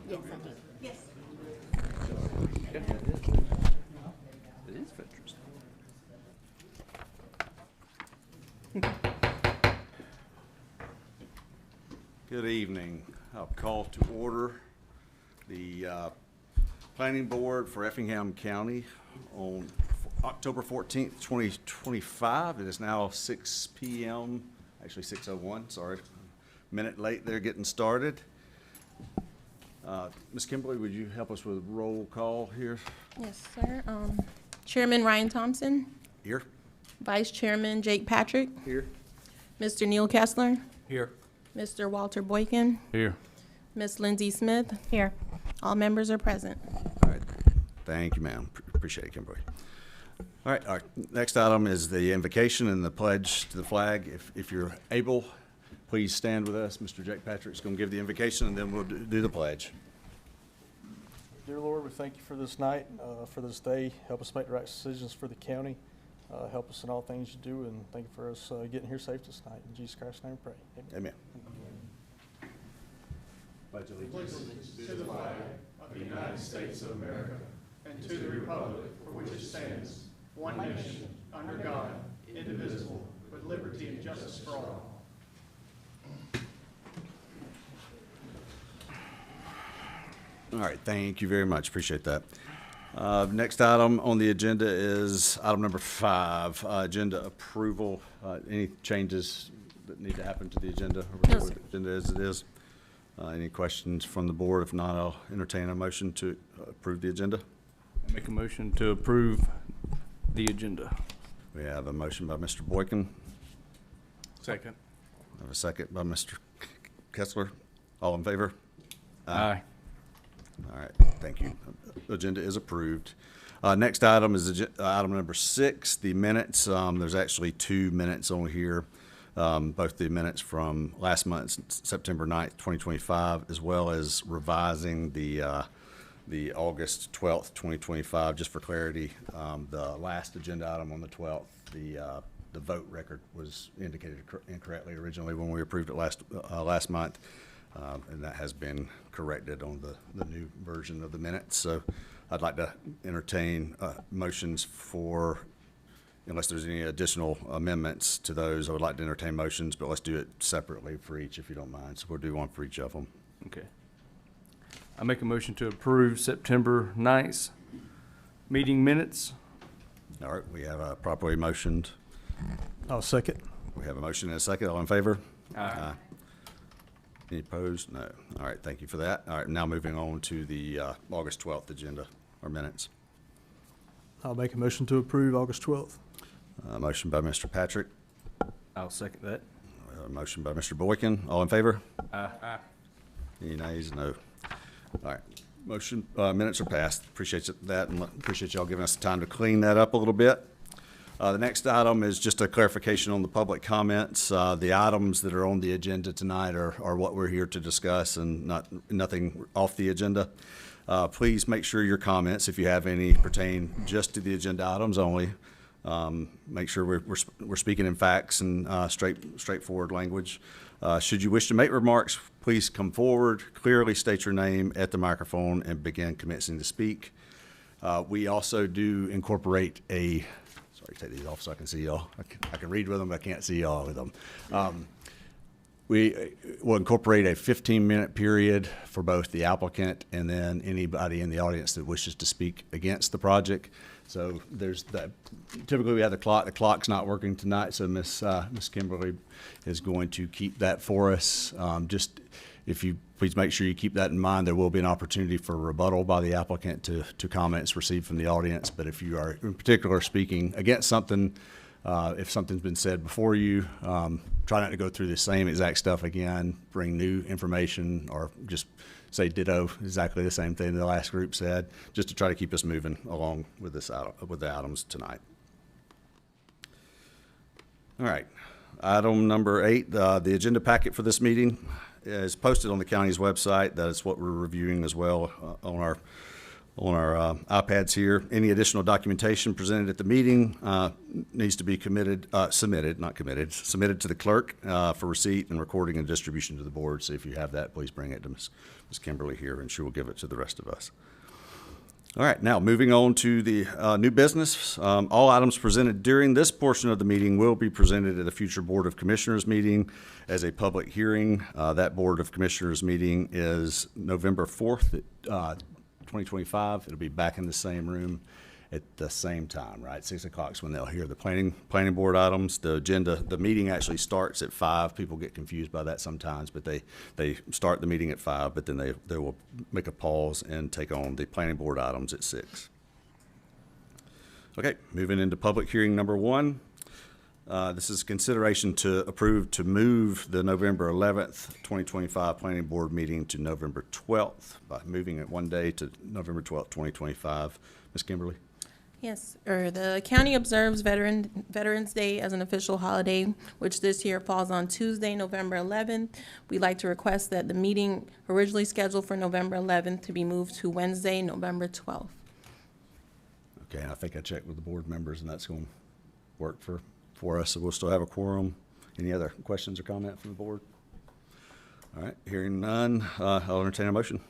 Yes, I do. Yes. Yeah, it is interesting. Good evening. I'll call to order the Planning Board for Effingham County on October 14th, 2025. It is now 6 p.m., actually 6:01, sorry. Minute late there getting started. Ms. Kimberly, would you help us with roll call here? Yes, sir. Chairman Ryan Thompson, Here? Vice Chairman Jake Patrick, Here. Mr. Neil Kessler, Here. Mr. Walter Boykin, Here. Miss Lindsay Smith. Here. All members are present. All right. Thank you, ma'am. Appreciate it, Kimberly. All right, our next item is the invocation and the pledge to the flag. If you're able, please stand with us. Mr. Jake Patrick's going to give the invocation, and then we'll do the pledge. Dear Lord, we thank you for this night, for this day. Help us make the right decisions for the county. Help us in all things you do, and thank you for us getting here safe this night. In Jesus Christ's name we pray. Amen. Pledge allegiance To the flag of the United States of America and to the republic for which it stands, one nation, under God, indivisible, with liberty and justice for all. All right, thank you very much. Appreciate that. Next item on the agenda is item number 5, agenda approval. Any changes that need to happen to the agenda? No, sir. The agenda as it is. Any questions from the board? If not, I'll entertain a motion to approve the agenda. Make a motion to approve the agenda. We have a motion by Mr. Boykin. Second. I have a second by Mr. Kessler. All in favor? Aye. All right, thank you. Agenda is approved. Next item is item number 6, the minutes. There's actually 2 minutes on here, both the minutes from last month, September 9th, 2025, as well as revising the August 12th, 2025. Just for clarity, the last agenda item on the 12th, the vote record was indicated incorrectly originally when we approved it last month. And that has been corrected on the new version of the minutes. So I'd like to entertain motions for, unless there's any additional amendments to those, I would like to entertain motions, but let's do it separately for each if you don't mind. So we'll do one for each of them. Okay. I make a motion to approve September 9th meeting minutes. All right, we have a properly motioned. I'll second. We have a motion and a second. All in favor? Aye. Any opposed? No. All right, thank you for that. All right, now moving on to the August 12th agenda, or minutes. I'll make a motion to approve August 12th. Motion by Mr. Patrick. I'll second that. Motion by Mr. Boykin. All in favor? Aye. Any nays? No. All right. Motion, minutes are passed. Appreciate that, and appreciate y'all giving us the time to clean that up a little bit. The next item is just a clarification on the public comments. The items that are on the agenda tonight are what we're here to discuss, and nothing off the agenda. Please make sure your comments, if you have any, pertain just to the agenda items only. Make sure we're speaking in facts and straightforward language. Should you wish to make remarks, please come forward, clearly state your name at the microphone, and begin commencing to speak. We also do incorporate a, sorry, take these off so I can see y'all. I can read with them, but I can't see y'all with them. We will incorporate a 15-minute period for both the applicant and then anybody in the audience that wishes to speak against the project. So there's that. Typically we have the clock. The clock's not working tonight, so Miss Kimberly is going to keep that for us. Just if you please make sure you keep that in mind, there will be an opportunity for rebuttal by the applicant to comments received from the audience. But if you are in particular speaking against something, if something's been said before you, try not to go through the same exact stuff again, bring new information, or just say ditto exactly the same thing the last group said, just to try to keep us moving along with with the items tonight. All right, item number 8, the agenda packet for this meeting is posted on the county's website. That is what we're reviewing as well on our on our iPads here. Any additional documentation presented at the meeting needs to be submitted to the clerk for receipt and recording and distribution to the board. So if you have that, please bring it to Ms. Kimberly here, and she will give it to the rest of us. All right, now moving on to the new business. All items presented during this portion of the meeting will be presented at a future Board of Commissioners meeting as a public hearing. That Board of Commissioners meeting is November 4th, 2025. It'll be back in the same room at the same time, right? 6 o'clock is when they'll hear the planning board items. The agenda, the meeting actually starts at 5. People get confused by that sometimes, but they start the meeting at 5, but then they will make a pause and take on the planning board items at 6. Okay, moving into public hearing number 1. This is consideration to approve to move the November 11th, 2025 Planning Board meeting to November 12th by moving it one day to November 12th, 2025. Ms. Kimberly? Yes, the county observes Veterans Day as an official holiday, which this year falls on Tuesday, November 11th. We'd like to request that the meeting originally scheduled for November 11th to be moved to Wednesday, November 12th. Okay, and I think I checked with the board members, and that's going to work for us, so we'll still have a quorum. Any other questions or comment from the board? All right, hearing none, I'll entertain a motion.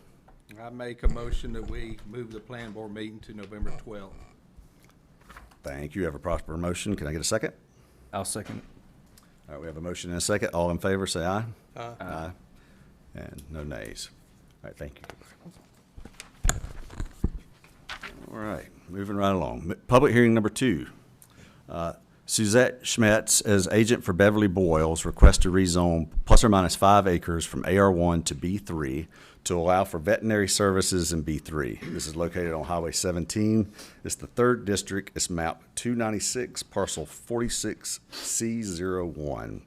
I make a motion that we move the planning board meeting to November 12th. Thank you. Have a proper motion. Can I get a second? I'll second it. All right, we have a motion and a second. All in favor, say aye. Aye. Aye. And no nays. All right, thank you. All right, moving right along. Public hearing number 2. Suzette Schmetz, as agent for Beverly Boyles, requests to rezone plus or minus 5 acres from AR1 to B3 to allow for veterinary services in B3. This is located on Highway 17. It's the 3rd district. It's map 296, parcel 46C01.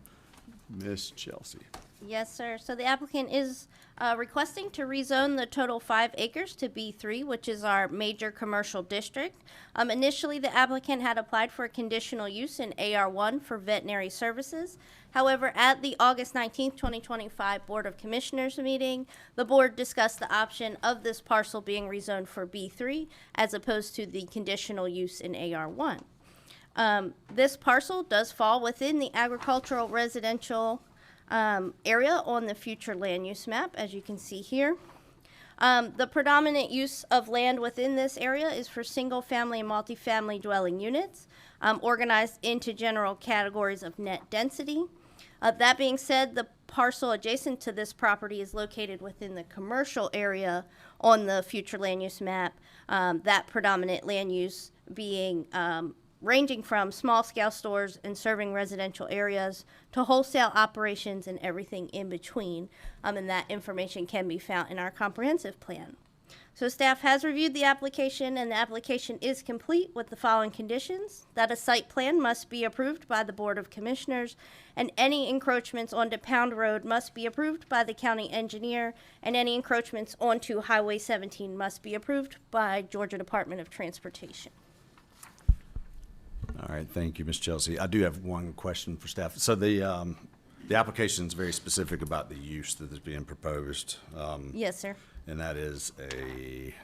Miss Chelsea. Yes, sir. So the applicant is requesting to rezone the total 5 acres to B3, which is our major commercial district. Initially, the applicant had applied for a conditional use in AR1 for veterinary services. However, at the August 19th, 2025 Board of Commissioners meeting, the board discussed the option of this parcel being rezoned for B3 as opposed to the conditional use in AR1. This parcel does fall within the agricultural residential area on the future land use map, as you can see here. The predominant use of land within this area is for single-family and multifamily dwelling units, organized into general categories of net density. That being said, the parcel adjacent to this property is located within the commercial area on the future land use map, that predominant land use being ranging from small-scale stores and serving residential areas to wholesale operations and everything in between. And that information can be found in our comprehensive plan. So staff has reviewed the application, and the application is complete with the following conditions: that a site plan must be approved by the Board of Commissioners, and any encroachments onto Pound Road must be approved by the county engineer, and any encroachments onto Highway 17 must be approved by Georgia Department of Transportation. All right, thank you, Ms. Chelsea. I do have one question for staff. So the application is very specific about the use that is being proposed. Yes, sir. And that is a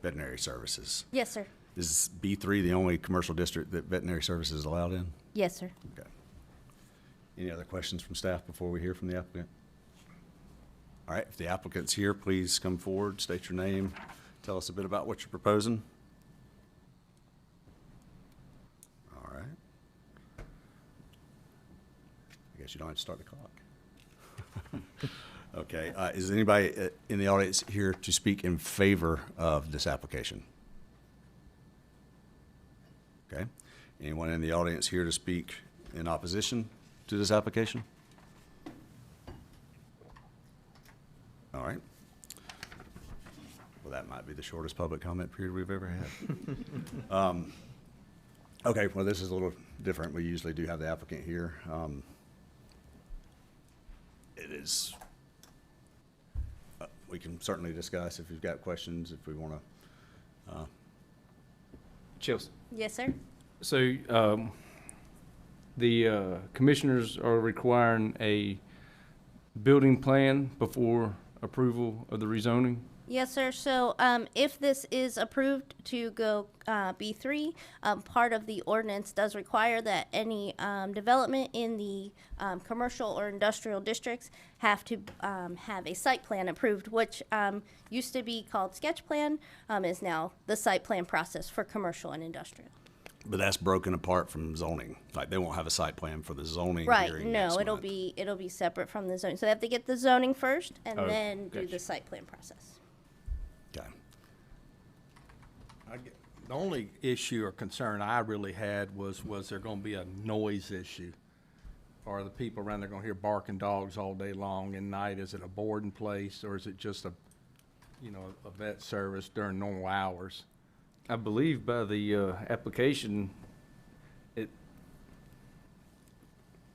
veterinary services. Yes, sir. Is B3 the only commercial district that veterinary services is allowed in? Yes, sir. Okay. Any other questions from staff before we hear from the applicant? All right, if the applicant's here, please come forward, state your name, tell us a bit about what you're proposing. All right. I guess you don't have to start the clock. Okay, is anybody in the audience here to speak in favor of this application? Okay. Anyone in the audience here to speak in opposition to this application? All right. Well, that might be the shortest public comment period we've ever had. Okay, well, this is a little different. We usually do have the applicant here. It is, we can certainly discuss if you've got questions, if we want to. Chelsea. Yes, sir. So, the commissioners are requiring a building plan before approval of the rezoning? Yes, sir. So if this is approved to go B3, part of the ordinance does require that any development in the commercial or industrial districts have to have a site plan approved, which used to be called sketch plan, is now the site plan process for commercial and industrial. But that's broken apart from zoning. Like, they won't have a site plan for the zoning Right, hearing no, next it'll month. be separate from the zoning. So they have to get the zoning first and Oh, then do gotcha. the site plan process. Okay. The only issue or concern I really had was there gonna be a noise issue? Are the people around there gonna hear barking dogs all day long and night? Is it a boarding place, or is it just a vet service during normal hours? I believe by the application,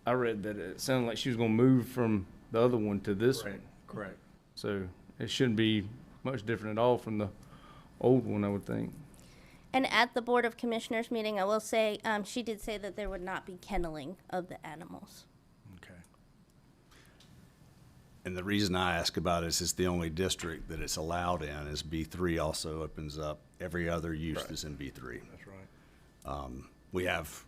I read that it sounded like she was gonna move from the other one to this one. Correct. So it shouldn't be much different at all from the old one, I would think. And at the Board of Commissioners meeting, I will say, she did say that there would not be kenneling of the animals. Okay. And the reason I ask about it is it's the only district that it's allowed in is B3 also opens up every other use Right. that's in B3. That's right. We have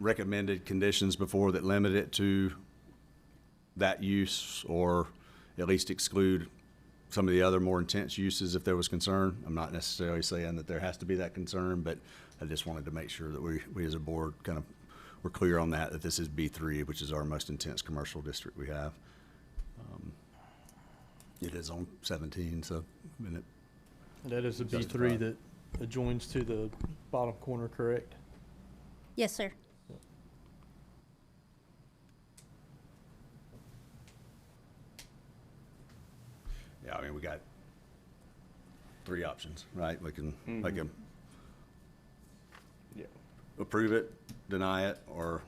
recommended conditions before that limit it to that use or at least exclude some of the other more intense uses if there was concern. I'm not necessarily saying that there has to be that concern, but I just wanted to make sure that we as a board kind of were clear on that this is B3, which is our most intense commercial district we have. It is on 17, so I mean, That is a B3 Justified. that adjoins to the bottom corner, correct? Yes, sir. yeah, I mean, we got 3 options, right? We can Yeah. approve it, deny it, or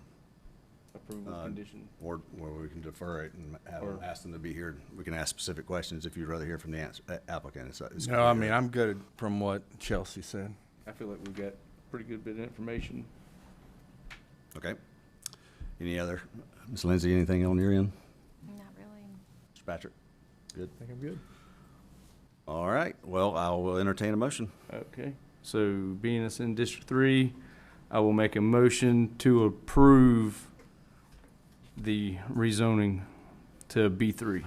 Approval condition. or we can defer it and have Or- ask them to be here. We can ask specific questions if you'd rather hear from the applicant. It's No, I clear. mean, I'm good from what Chelsea said. I feel like we've got pretty good bit of information. Okay. Any other, Ms. Lindsay, anything on your end? Not really. Mr. Patrick? Good. I think I'm good. All right. Well, I will entertain a motion. Okay, so being it's in District 3, I will make a motion to approve the rezoning to B3.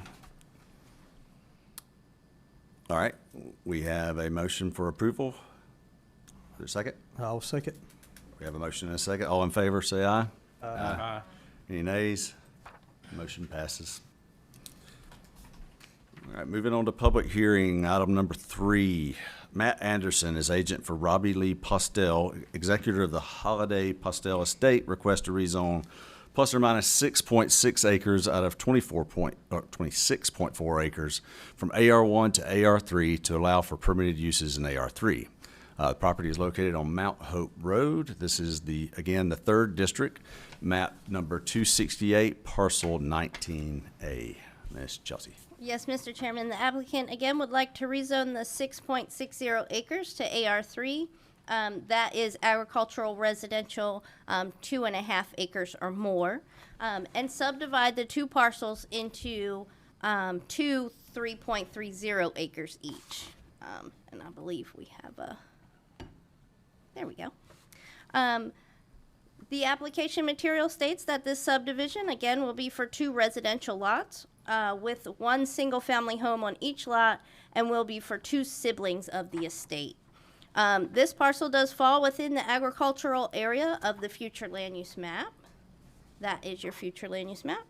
All right. We have a motion for approval. Is there a second? I'll second. We have a motion and a second. All in favor, say aye. Aye. Any nays? Motion passes. All right, moving on to public hearing, item number 3. Matt Anderson is agent for Robbie Lee Postel, executor of the Holiday Postel Estate, requests to rezone plus or minus 6.6 acres out of 26.4 acres from AR1 to AR3 to allow for permitted uses in AR3. The property is located on Mount Hope Road. This is again, the 3rd district, map number 268, parcel 19A. Ms. Chelsea. Yes, Mr. Chairman, the applicant again would like to rezone the 6.60 acres to AR3. That is agricultural, residential, 2.5 acres or more, and subdivide the 2 parcels into 2 3.30 acres each. And I believe we have there we go. The application material states that this subdivision, again, will be for 2 residential lots with 1 single-family home on each lot and will be for 2 siblings of the estate. This parcel does fall within the agricultural area of the future land use map. That is your future land use map.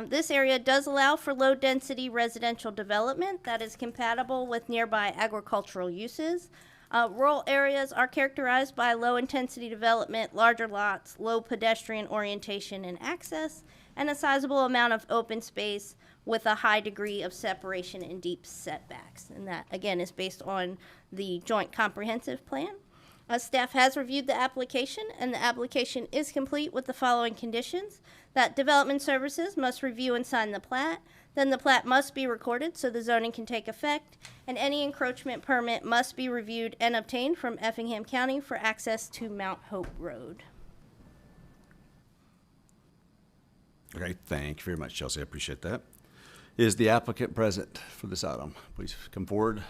This area does allow for low-density residential development that is compatible with nearby agricultural uses. Rural areas are characterized by low-intensity development, larger lots, low pedestrian orientation and access, and a sizable amount of open space with a high degree of separation and deep setbacks. And that, again, is based on the Joint Comprehensive Plan. Staff has reviewed the application, and the application is complete with the following conditions: that Development Services must review and sign the plat, then the plat must be recorded so the zoning can take effect, and any encroachment permit must be reviewed and obtained from Effingham County for access to Mount Hope Road. Okay, thank you very much, Chelsea. I appreciate that. Is the applicant present for this item? Please come forward,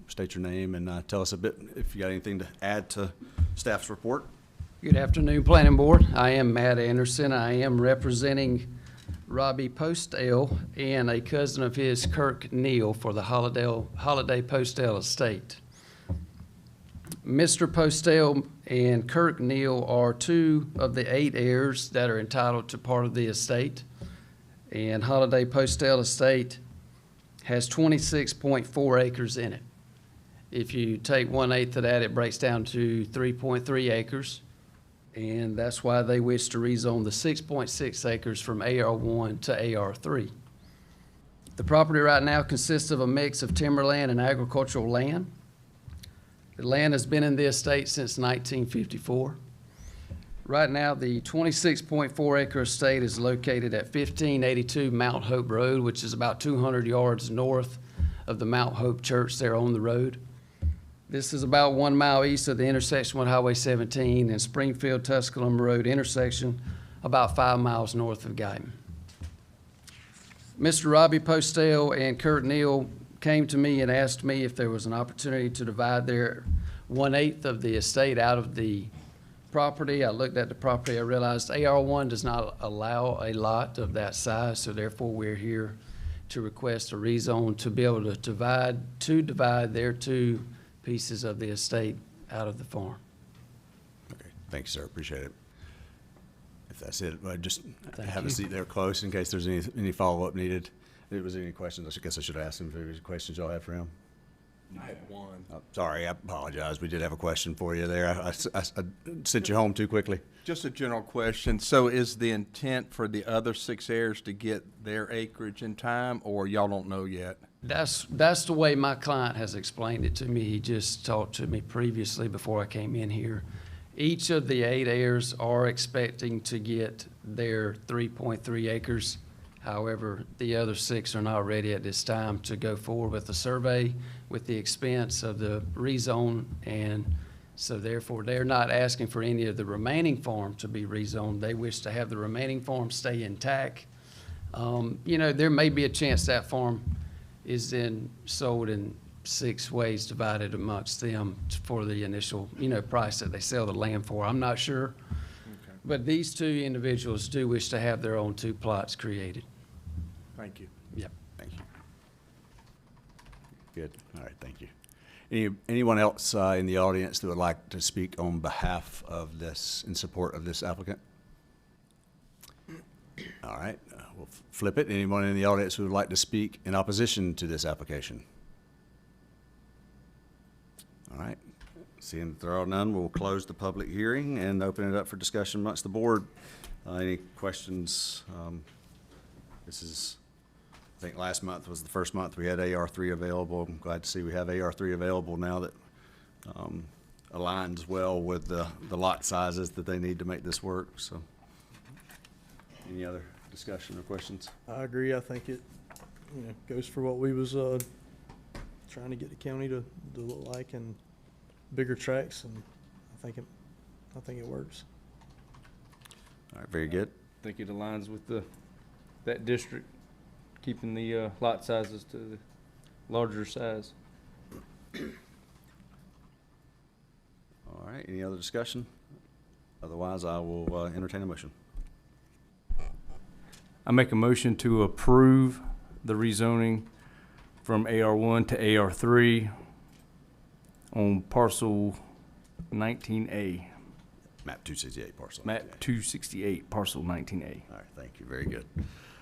state your name, and tell us a bit if you got anything to add to staff's report. Good afternoon, Planning Board. I am Matt Anderson. I am representing Robbie Postale and a cousin of his, Kirk Neal, for the Holiday Postale estate. Mr. Postale and Kirk Neal are 2 of the 8 heirs that are entitled to part of the estate. And Holiday Postale estate has 26.4 acres in it. If you take 1/8 of that, it breaks down to 3.3 acres. And that's why they wish to rezone the 6.6 acres from AR1 to AR3. The property right now consists of a mix of timberland and agricultural land. The land has been in the estate since 1954. Right now, the 26.4 acre estate is located at 1582 Mount Hope Road, which is about 200 yards north of the Mount Hope Church there on the road. This is about 1 mile east of the intersection with Highway 17 and Springfield-Tusculum Road intersection, about 5 miles north of Guyton. Mr. Robbie Postale and Kurt Neal came to me and asked me if there was an opportunity to divide their 1/8 of the estate out of the property. I looked at the property, I realized AR1 does not allow a lot of that size, so therefore we're here to request a rezone to be able to divide their 2 pieces of the estate out of the farm. Okay, thanks, sir. Appreciate it. If that's it, just Thank have you. a seat there close in case there's any follow-up needed. If there was any questions, I guess I should ask him if there was questions y'all had for him. I had one. Sorry, I apologize. We did have a question for you there. I sent you home too quickly. Just a general question. So is the intent for the other 6 heirs to get their acreage in time, or y'all don't know yet? That's the way my client has explained it to me. He just talked to me previously before I came in here. Each of the 8 heirs are expecting to get their 3.3 acres. However, the other 6 are not ready at this time to go forward with the survey with the expense of the rezone. And so therefore, they're not asking for any of the remaining farm to be rezoned. They wish to have the remaining farm stay intact. You know, there may be a chance that farm is then sold in 6 ways divided amongst them for the initial, price that they sell the land for. I'm not sure. Okay. But these 2 individuals do wish to have their own 2 plots created. Thank you. Yep. Thank you. Good. All right, thank you. Anyone else in the audience that would like to speak on behalf of this, in support of this applicant? All right, we'll flip it. Anyone in the audience who would like to speak in opposition to this application? All right, seeing that there are none, we'll close the public hearing and open it up for discussion amongst the board. Any questions? This is, I think last month was the first month we had AR3 available. I'm glad to see we have AR3 available now that aligns well with the lot sizes that they need to make this work, so. Any other discussion or questions? I agree. I think it, goes for what we was, trying to get the county to look like, and bigger tracks, and I think it works. All right, very good. I think it aligns with that district, keeping the lot sizes to the larger size. All right, any other discussion? Otherwise, I will entertain a motion. I make a motion to approve the rezoning from AR1 to AR3 on parcel 19A, Map 268 parcel. map 268, parcel 19A. All right, thank you, very good.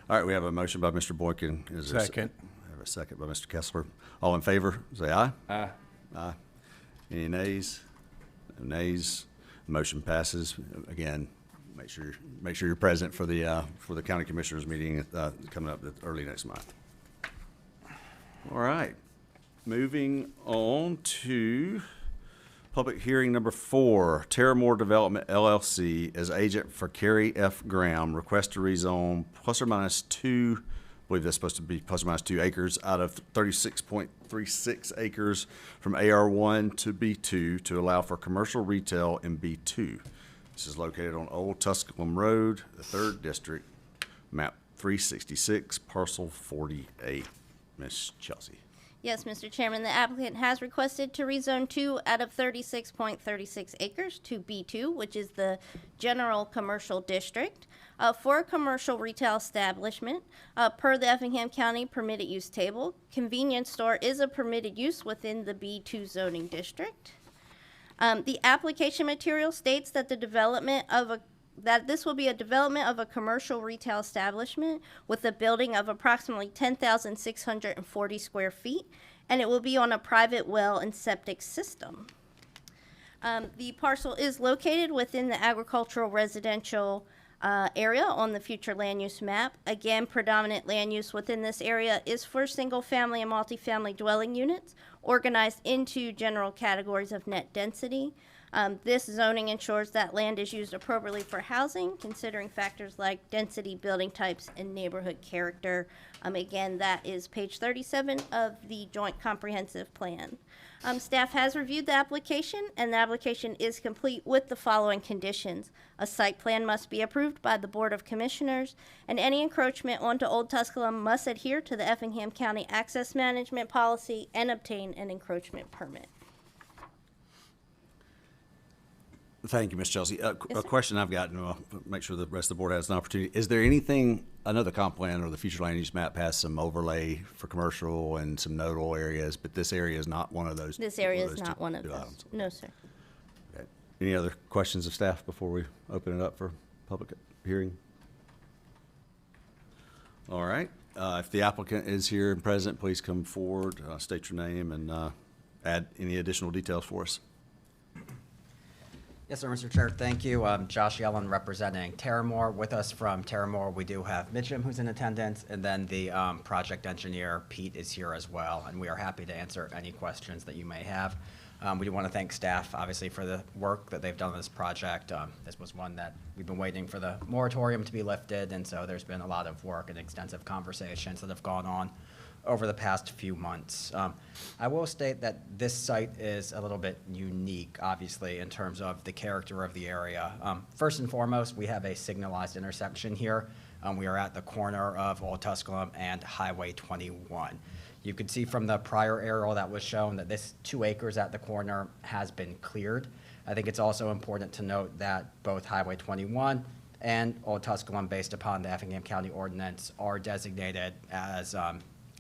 All right, we have a motion by Mr. Boykin. Is there a Second. I have a second by Mr. Kessler. All in favor, say aye. Aye. Aye. Any nays? No nays. Motion passes. Again, make sure you're present for the county commissioners meeting coming up early next month. All right, moving on to public hearing number 4. Terramore Development LLC as agent for Kerry F. Graham, request to rezone ±2. I believe that's supposed to be ±2 acres out of 36.36 acres from AR1 to B2 to allow for commercial retail in B2. This is located on Old Tusculum Road, the 3rd District, map 366, parcel 48. Ms. Chelsea. Yes, Mr. Chairman, the applicant has requested to rezone 2 out of 36.36 acres to B2, which is the general commercial district, for a commercial retail establishment. Per the Effingham County permitted use table, convenience store is a permitted use within the B2 zoning district. The application material states that this will be a development of a commercial retail establishment with a building of approximately 10,640 square feet, and it will be on a private well and septic system. The parcel is located within the agricultural residential area on the future land use map. Again, predominant land use within this area is for single-family and multifamily dwelling units organized into general categories of net density. This zoning ensures that land is used appropriately for housing, considering factors like density, building types, and neighborhood character. Again, that is page 37 of the Joint Comprehensive Plan. Staff has reviewed the application, and the application is complete with the following conditions. A site plan must be approved by the Board of Commissioners, and any encroachment onto Old Tusculum must adhere to the Effingham County Access Management Policy and obtain an encroachment permit. Thank you, Ms. Chelsea. A sir. question I've got, and I'll make sure the rest of the board has an opportunity. Is there anything, I know the comp plan or the future land use map has some overlay for commercial and some nodal areas, but this area is not one of those. This area those is not one of two those. items. No, sir. Okay. Any other questions of staff before we open it up for public hearing? All right. If the applicant is here and present, please come forward, state your name, and add any additional details for us. Yes, sir, Mr. Chair, thank you. Josh Yellen representing Terramore. With us from Terramore, we do have Mitchum, who's in attendance, and then the project engineer, Pete, is here as well, and we are happy to answer any questions that you may have. We do want to thank staff, obviously, for the work that they've done on this project. This was one that we've been waiting for the moratorium to be lifted, and so there's been a lot of work and extensive conversations that have gone on over the past few months. I will state that this site is a little bit unique, obviously, in terms of the character of the area. First and foremost, we have a signalized intersection here. We are at the corner of Old Tusculum and Highway 21. You could see from the prior aerial that was shown that this 2 acres at the corner has been cleared. I think it's also important to note that both Highway 21 and Old Tusculum, based upon the Effingham County ordinance, are designated as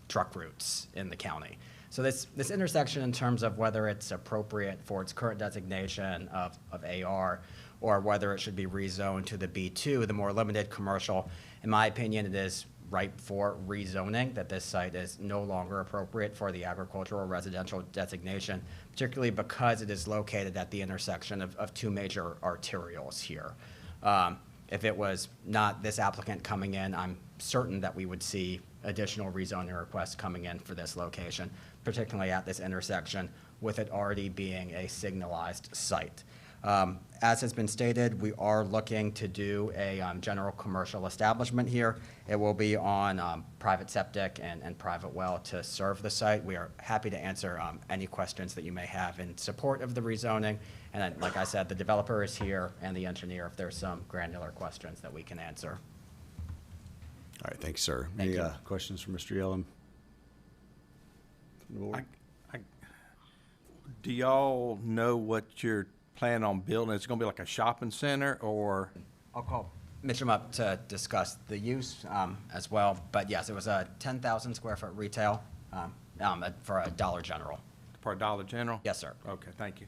truck routes in the county. So this intersection, in terms of whether it's appropriate for its current designation of AR, or whether it should be rezoned to the B2, the more limited commercial, in my opinion, it is ripe for rezoning, that this site is no longer appropriate for the agricultural residential designation, particularly because it is located at the intersection of 2 major arterials here. If it was not this applicant coming in, I'm certain that we would see additional rezoning requests coming in for this location, particularly at this intersection, with it already being a signalized site. As has been stated, we are looking to do a general commercial establishment here. It will be on private septic and private well to serve the site. We are happy to answer any questions that you may have in support of the rezoning. And then, like I said, the developer is here and the engineer if there's some granular questions that we can answer. All right, thanks, sir. Thank Any you. questions for Mr. Yellen? Do y'all know what you're planning on building? It's gonna be like a shopping center, or? I'll call Mitchum up to discuss the use as well. But yes, it was a 10,000 square foot retail for a Dollar General. For a Dollar General? Yes, sir. Okay, thank you.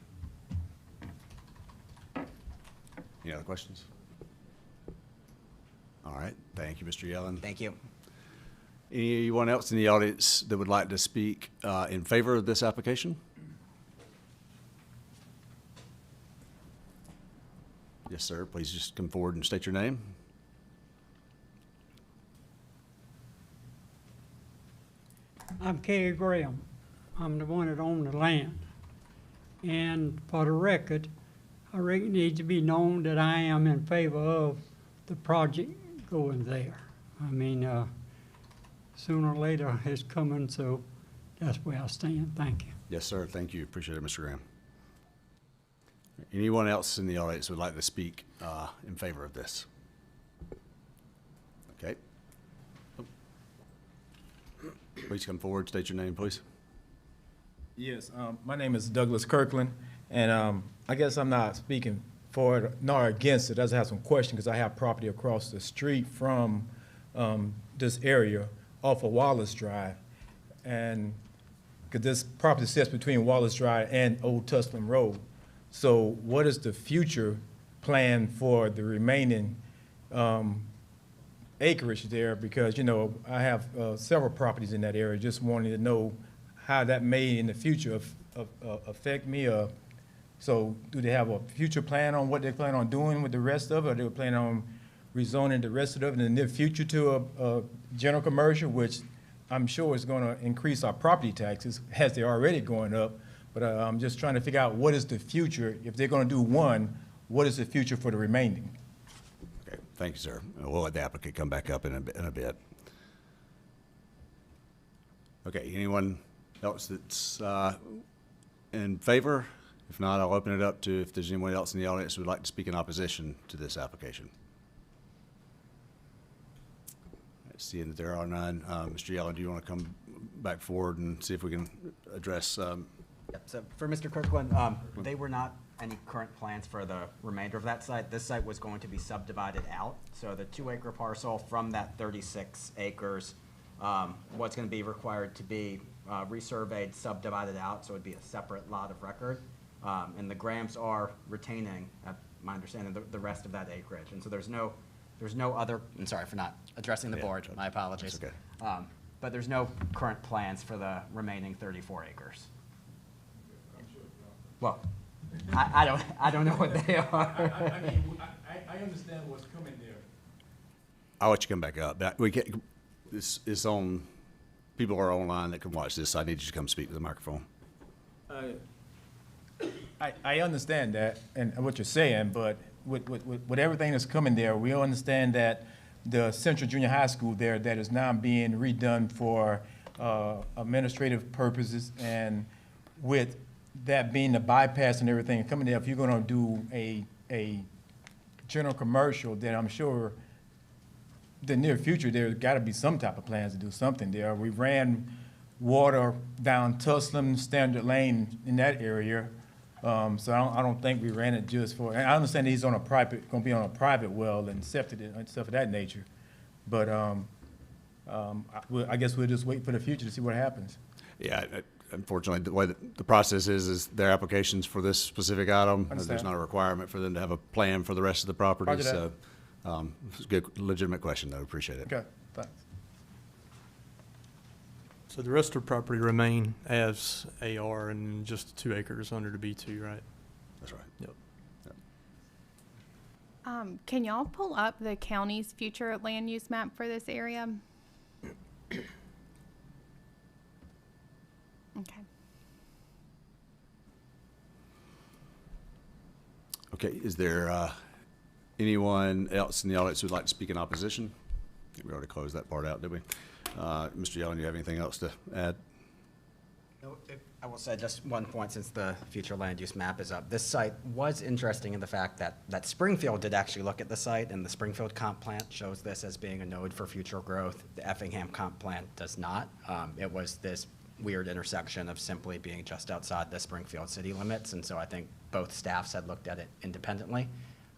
Any other questions? All right, thank you, Mr. Yellen. Thank you. Anyone else in the audience that would like to speak in favor of this application? Yes, sir. Please just come forward and state your name. I'm Kerry Graham. I'm the one that owned the land. And for the record, I reckon it needs to be known that I am in favor of the project going there. I mean, sooner or later it's coming, so that's where I stand. Thank you. Yes, sir. Thank you. Appreciate it, Mr. Graham. Anyone else in the audience would like to speak in favor of this? Okay. Please come forward, state your name, please. Yes, my name is Douglas Kirkland, and I guess I'm not speaking for it nor against it. I just have some questions because I have property across the street from this area off of Wallace Drive. And because this property sits between Wallace Drive and Old Tustin Road. So what is the future plan for the remaining acreage there? Because, you know, I have several properties in that area. Just wanted to know how that may in the future affect me. So do they have a future plan on what they plan on doing with the rest of it? Or do they plan on rezoning the rest of it in the near future to a general commercial, which I'm sure is going to increase our property taxes as they're already going up. But I'm just trying to figure out what is the future. If they're going to do one, what is the future for the remaining? Okay, thank you, sir. We'll let the applicant come back up in a bit. Okay, anyone else that's in favor? If not, I'll open it up to if there's anyone else in the audience who would like to speak in opposition to this application. Seeing that there are none, Mr. Yellen, do you want to come back forward and see if we can address? Yep, so for Mr. Kirkland, they were not any current plans for the remainder of that site. This site was going to be subdivided out. So the 2-acre parcel from that 36 acres, what's going to be required to be resurveyed, subdivided out, so it'd be a separate lot of record. And the Grahams are retaining, my understanding, the rest of that acreage. And so there's no other, I'm sorry for not addressing the board, my apologies. That's okay. But there's no current plans for the remaining 34 acres. Well, I don't know what they are. I understand what's coming there. I'll let you come back up. We get, this is on, people are online that can watch this. I need you to come speak to the microphone. I understand that and what you're saying, but with everything that's coming there, we understand that the Central Junior High School there that is now being redone for administrative purposes, and with that being the bypass and everything coming there, if you're gonna do a general commercial, then I'm sure the near future, there's gotta be some type of plans to do something there. We ran water down Tustin, Standard Lane in that area. So I don't think we ran it just for, and I understand he's on a private, gonna be on a private well and septic and stuff of that nature. But, I guess we'll just wait for the future to see what happens. Yeah, unfortunately, the way that the process is their applications for this specific item, there's Understand. not a requirement for them to have a plan for the rest of the property. Roger that. So, it's a good, legitimate question, though. Appreciate it. Okay, thanks. So the rest of the property remain as AR and just 2 acres under the B2, right? That's right. Yep. Can y'all pull up the county's future land use map for this area? Okay. Okay, is there anyone else in the audience who would like to speak in opposition? We already closed that part out, did we? Mr. Yellen, do you have anything else to add? No, I will say just one point since the future land use map is up. This site was interesting in the fact that Springfield did actually look at the site, and the Springfield comp plant shows this as being a node for future growth. The Effingham comp plant does not. It was this weird intersection of simply being just outside the Springfield city limits, and so I think both staffs had looked at it independently.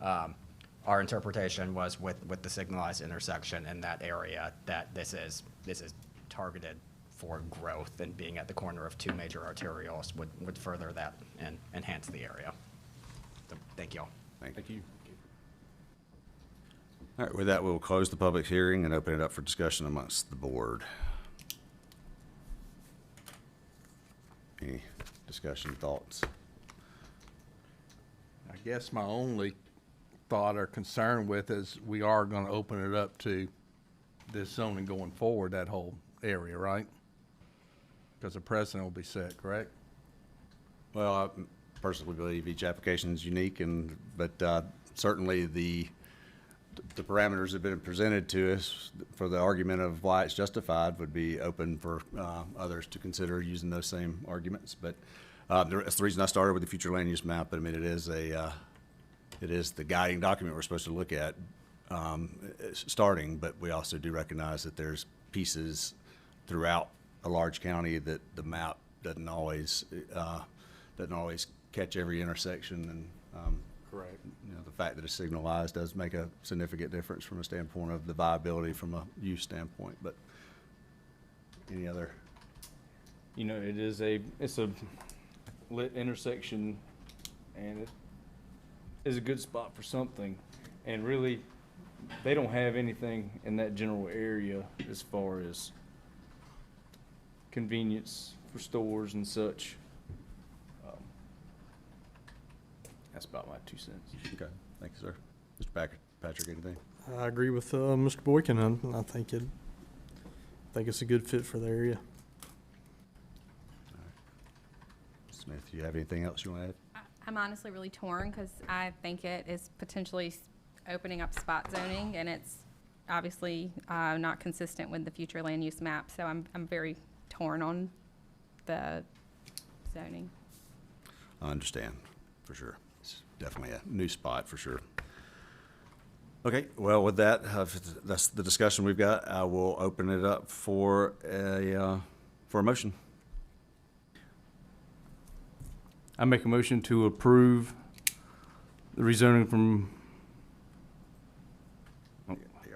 Our interpretation was with the signalized intersection in that area that this is targeted for growth, and being at the corner of 2 major arterials would further that and enhance the area. So, thank you all. Thank you. All right, with that, we'll close the public hearing and open it up for discussion amongst the board. Any discussion, thoughts? I guess my only thought or concern with is we are gonna open it up to this zoning going forward, that whole area, right? Because the precedent will be set, correct? Well, I personally believe each application is unique, but certainly the parameters that have been presented to us for the argument of why it's justified would be open for others to consider using those same arguments. But that's the reason I started with the future land use map. I mean, it is the guiding document we're supposed to look at starting, but we also do recognize that there's pieces throughout a large county that the map doesn't always catch every intersection, and, Correct. you know, the fact that it's signalized does make a significant difference from a standpoint of the viability from a use standpoint, but any other? You know, it's a lit intersection, and it is a good spot for something. And really, they don't have anything in that general area as far as convenience for stores and such. That's about my 2 cents. Okay, thank you, sir. Mr. Patrick, anything? I agree with Mr. Boykin. I think it's a good fit for the area. Smith, you have anything else you want to add? I'm honestly really torn because I think it is potentially opening up spot zoning, and it's obviously not consistent with the future land use map. So I'm very torn on the zoning. I understand, for sure. It's definitely a new spot, for sure. Okay, well, with that, if that's the discussion we've got. I will open it up for a motion. I make a motion to approve the rezoning from,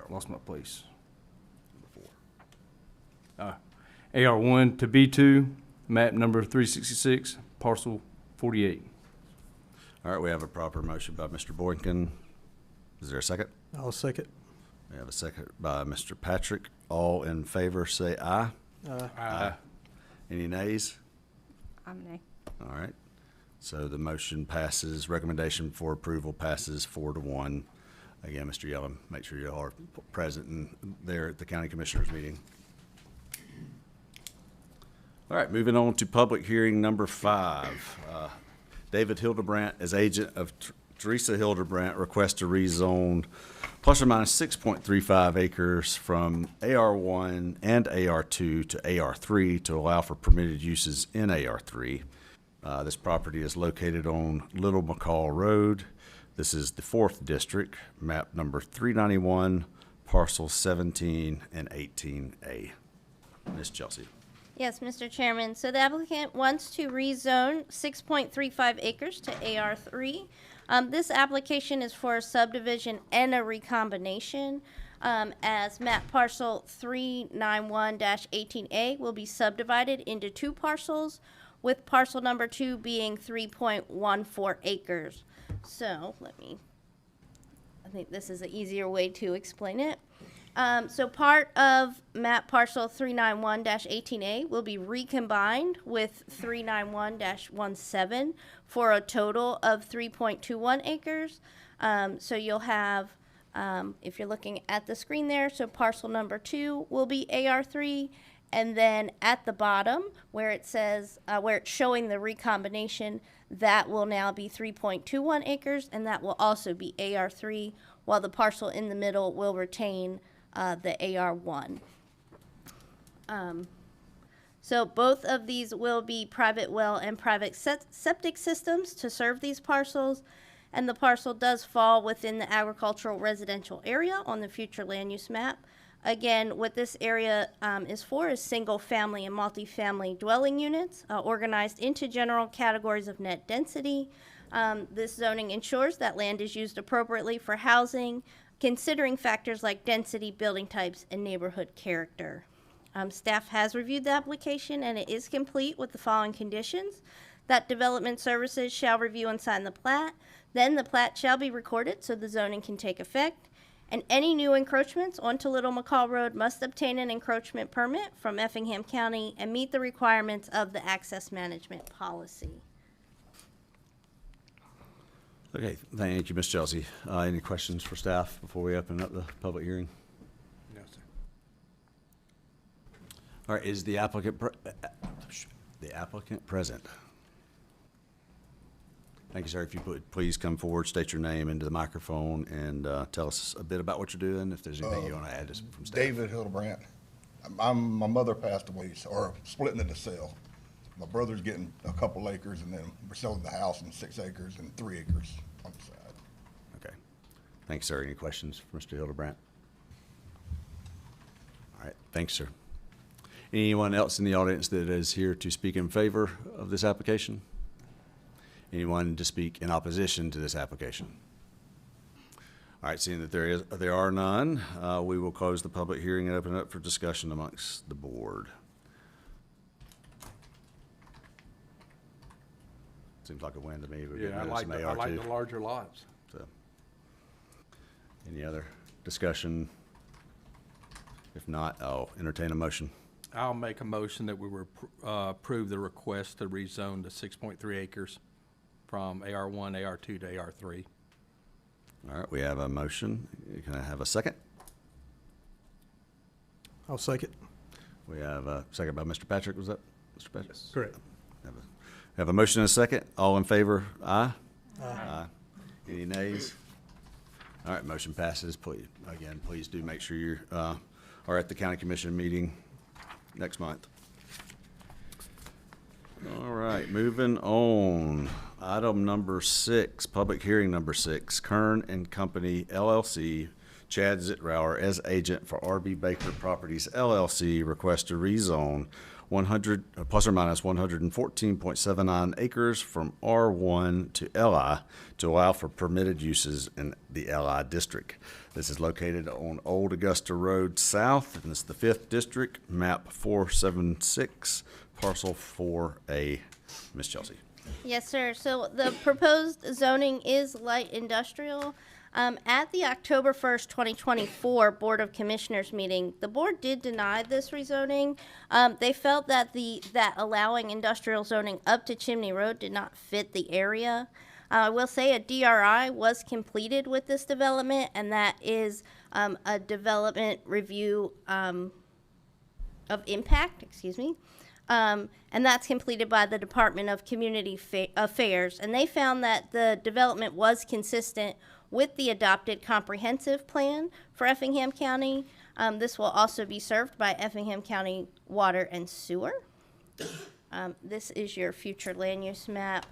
lost my place. AR1 to B2, map number 366, parcel 48. All right, we have a proper motion by Mr. Boykin. Is there a second? I'll second. We have a second by Mr. Patrick. All in favor, say aye. Aye. Any nays? I'm nay. All right. So the motion passes, recommendation for approval passes 4-1. Again, Mr. Yellen, make sure you are present and there at the county commissioners meeting. All right, moving on to public hearing number 5. David Hildebrandt, as agent of Teresa Hildebrandt, requests to rezone plus or minus 6.35 acres from AR1 and AR2 to AR3 to allow for permitted uses in AR3. This property is located on Little McCall Road. This is the 4th district, map number 391, parcels 17 and 18A. Ms. Chelsea. Yes, Mr. Chairman. So the applicant wants to rezone 6.35 acres to AR3. This application is for a subdivision and a recombination, as map parcel 391-18A will be subdivided into 2 parcels, with parcel number 2 being 3.14 acres. So I think this is an easier way to explain it. So part of map parcel 391-18A will be recombined with 391-17 for a total of 3.21 acres. So you'll have, if you're looking at the screen there, so parcel number 2 will be AR3, and then at the bottom where it says, where it's showing the recombination, that will now be 3.21 acres, and that will also be AR3, while the parcel in the middle will retain the AR1. So both of these will be private well and private septic systems to serve these parcels, and the parcel does fall within the agricultural residential area on the future land use map. Again, what this area is for is single family and multifamily dwelling units organized into general categories of net density. This zoning ensures that land is used appropriately for housing, considering factors like density, building types, and neighborhood character. Staff has reviewed the application, and it is complete with the following conditions: that development services shall review and sign the plat, then the plat shall be recorded so the zoning can take effect, and any new encroachments onto Little McCall Road must obtain an encroachment permit from Effingham County and meet the requirements of the access management policy. Okay, thank you, Ms. Chelsea. Any questions for staff before we open up the public hearing? No, sir. All right, is the applicant present? Thank you, sir. If you would please come forward, state your name into the microphone, and tell us a bit about what you're doing, if there's anything you want to add from staff. David Hildebrandt. My mother passed away, or splitting it to sell. My brother's getting a couple acres, and then we're selling the house in 6 acres and 3 acres on the side. Okay. Thanks, sir. Any questions for Mr. Hildebrandt? All right. Thanks, sir. Anyone else in the audience that is here to speak in favor of this application? Anyone to speak in opposition to this application? All right, seeing that there are none, we will close the public hearing and open it up for discussion amongst the board. Seems like a win to me. We're getting Yeah, I rid of like, some I like AR2. the larger lots. So, any other discussion? If not, I'll entertain a motion. I'll make a motion that we were, approve the request to rezone the 6.3 acres from AR1, AR2 to AR3. All right, we have a motion. Can I have a second? I'll second. We have a second by Mr. Patrick. Was that Mr. Patrick? Correct. Have a motion and a second. All in favor? Aye? Aye. Any nays? All right, motion passes. Please, again, please do make sure you are at the county commission meeting next month. All right, moving on. Item number 6, public hearing number 6, Kern and Company LLC, Chad Zitrower as agent for RB Baker Properties LLC, request to rezone 100 plus or minus 114.79 acres from R1 to LI to allow for permitted uses in the LI district. This is located on Old Augusta Road South, and it's the 5th district, map 476, parcel 4A. Ms. Chelsea. Yes, sir. So the proposed zoning is light industrial. At the October 1st, 2024 Board of Commissioners meeting, the board did deny this rezoning. They felt that that allowing industrial zoning up to Chimney Road did not fit the area. I will say a DRI was completed with this development, and that is a development review of impact, and that's completed by the Department of Community Affairs. And they found that the development was consistent with the adopted comprehensive plan for Effingham County. This will also be served by Effingham County Water and Sewer. This is your future land use map.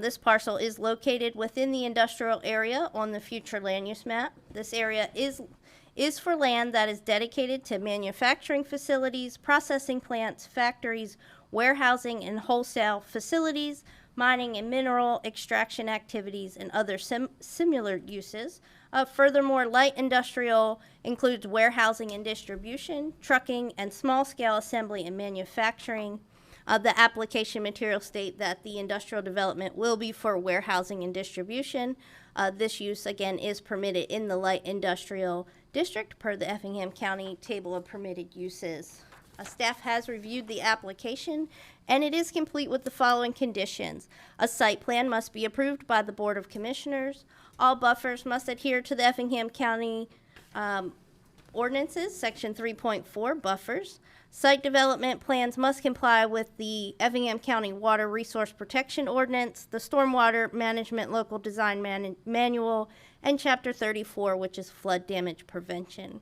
This parcel is located within the industrial area on the future land use map. This area is for land that is dedicated to manufacturing facilities, processing plants, factories, warehousing and wholesale facilities, mining and mineral extraction activities, and other similar uses. Furthermore, light industrial includes warehousing and distribution, trucking, and small-scale assembly and manufacturing. The application materials state that the industrial development will be for warehousing and distribution. This use, again, is permitted in the light industrial district per the Effingham County Table of Permitted Uses. Staff has reviewed the application, and it is complete with the following conditions. A site plan must be approved by the Board of Commissioners. All buffers must adhere to the Effingham County ordinances, Section 3.4 buffers. Site development plans must comply with the Effingham County Water Resource Protection Ordinance, the Stormwater Management Local Design Manual, and Chapter 34, which is flood damage prevention.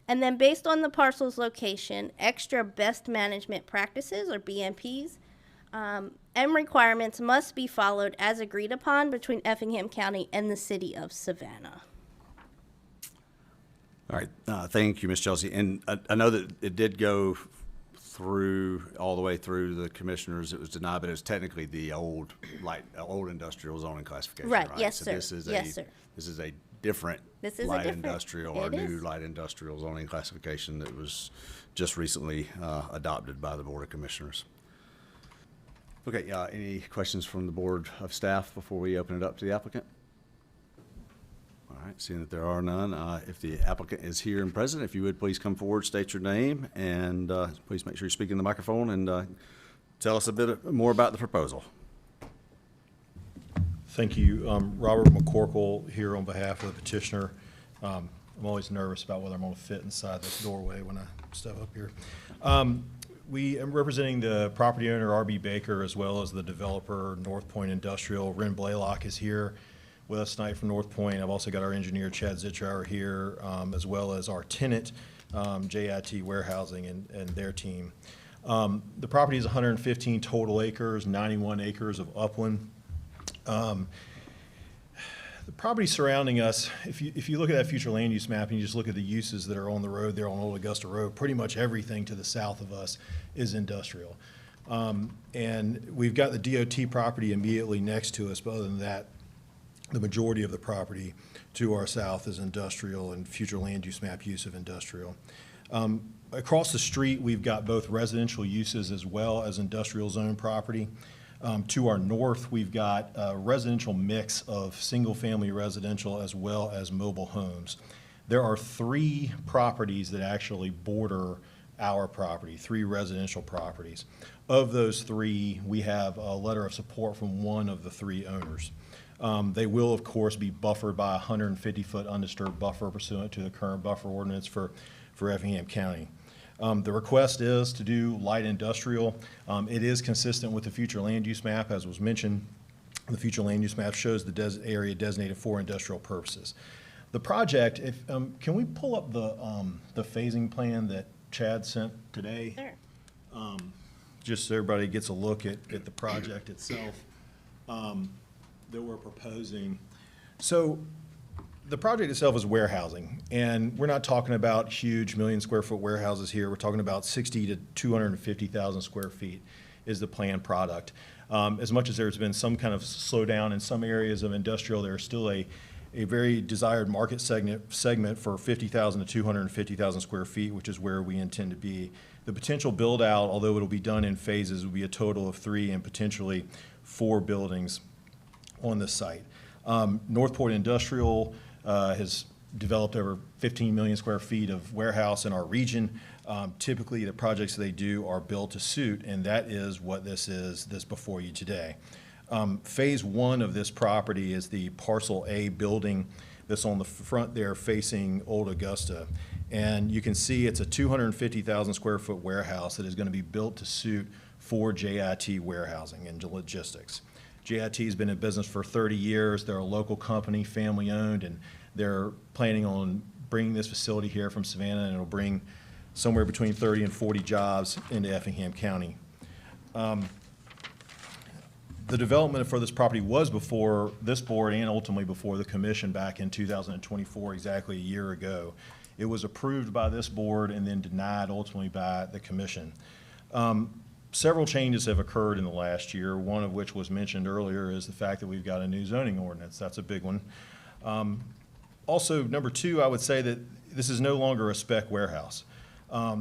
And then based on the parcel's location, extra best management practices, or BMPs, and requirements must be followed as agreed upon between Effingham County and the city of Savannah. All right, thank you, Ms. Chelsea. And I know that it did go through, all the way through the commissioners. It was denied, but it was technically the old industrial zoning classification, right? Yes, So sir. this is Yes, sir. This is a different light industrial, or new light industrial zoning classification that was just recently adopted by the Board of Commissioners. Okay, any questions from the Board of Staff before we open it up to the applicant? All right, seeing that there are none, if the applicant is here and present, if you would please come forward, state your name, and please make sure you speak in the microphone and tell us a bit more about the proposal. Thank you. Robert McCorkle here on behalf of the petitioner. I'm always nervous about whether I'm going to fit inside this doorway when I step up here. We am representing the property owner, RB Baker, as well as the developer, North Point Industrial. Ren Blaylock is here with us tonight from North Point. I've also got our engineer, Chad Zitrower, here, as well as our tenant, JIT Warehousing, and their team. The property is 115 total acres, 91 acres of upland. the property surrounding us, if you look at that future land use map and you just look at the uses that are on the road there on Old Augusta Road, pretty much everything to the south of us is industrial. And we've got the DOT property immediately next to us, but other than that, the majority of the property to our south is industrial and future land use map use of industrial. Across the street, we've got both residential uses as well as industrial zone property. To our north, we've got a residential mix of single-family residential as well as mobile homes. There are 3 properties that actually border our property, 3 residential properties. Of those 3, we have a letter of support from one of the 3 owners. They will, of course, be buffered by a 150-foot undisturbed buffer pursuant to the current buffer ordinance for Effingham County. The request is to do light industrial. It is consistent with the future land use map, as was mentioned. The future land use map shows the area designated for industrial purposes. The project, can we pull up the phasing plan that Chad sent today? Sure. Just so everybody gets a look at the project itself that we're proposing. So the project itself is warehousing, and we're not talking about huge 1 million square foot warehouses here. We're talking about 60 to 250,000 square feet is the planned product. As much as there's been some kind of slowdown in some areas of industrial, there's still a very desired market segment for 50,000 to 250,000 square feet, which is where we intend to be. The potential build out, although it'll be done in phases, will be a total of 3 and potentially 4 buildings on this site. Northport Industrial has developed over 15 million square feet of warehouse in our region. Typically, the projects they do are built to suit, and that is what this is, this before you today. Phase 1 of this property is the Parcel A building that's on the front there facing Old Augusta. And you can see it's a 250,000 square foot warehouse that is going to be built to suit for JIT warehousing and logistics. JIT has been in business for 30 years. They're a local company, family owned, and they're planning on bringing this facility here from Savannah, and it'll bring somewhere between 30 and 40 jobs into Effingham County. The development for this property was before this board and ultimately before the commission back in 2024, exactly a year ago. It was approved by this board and then denied ultimately by the commission. Several changes have occurred in the last year, one of which was mentioned earlier is the fact that we've got a new zoning ordinance. That's a big one. Also, number 2, I would say that this is no longer a spec warehouse.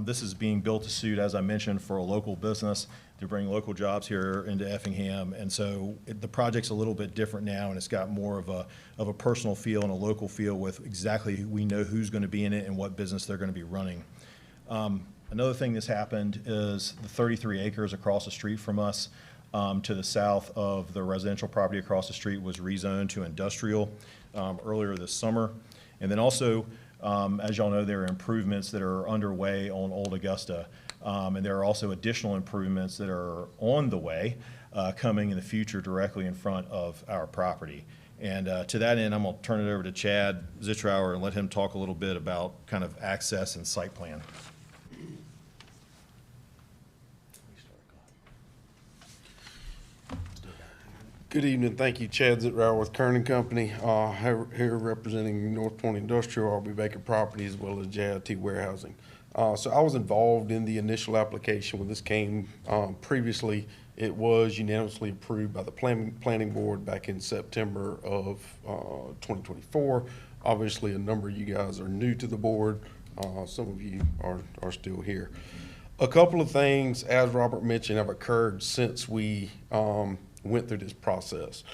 This is being built to suit, as I mentioned, for a local business to bring local jobs here into Effingham. And so the project's a little bit different now, and it's got more of a personal feel and a local feel with exactly we know who's going to be in it and what business they're going to be running. Another thing that's happened is the 33 acres across the street from us to the south of the residential property across the street was rezoned to industrial earlier this summer. And then also, as y'all know, there are improvements that are underway on Old Augusta. And there are also additional improvements that are on the way coming in the future directly in front of our property. And to that end, I'm going to turn it over to Chad Zitrower and let him talk a little bit about kind of access and site plan. Good evening. Thank you. Chad Zitrower with Kern & Company. Here representing North Point Industrial, RB Baker Property, as well as JIT Warehousing. So I was involved in the initial application when this came. Previously, it was unanimously approved by the planning board back in September of 2024. Obviously, a number of you guys are new to the board. Some of you are still here. A couple of things, as Robert mentioned, have occurred since we went through this process.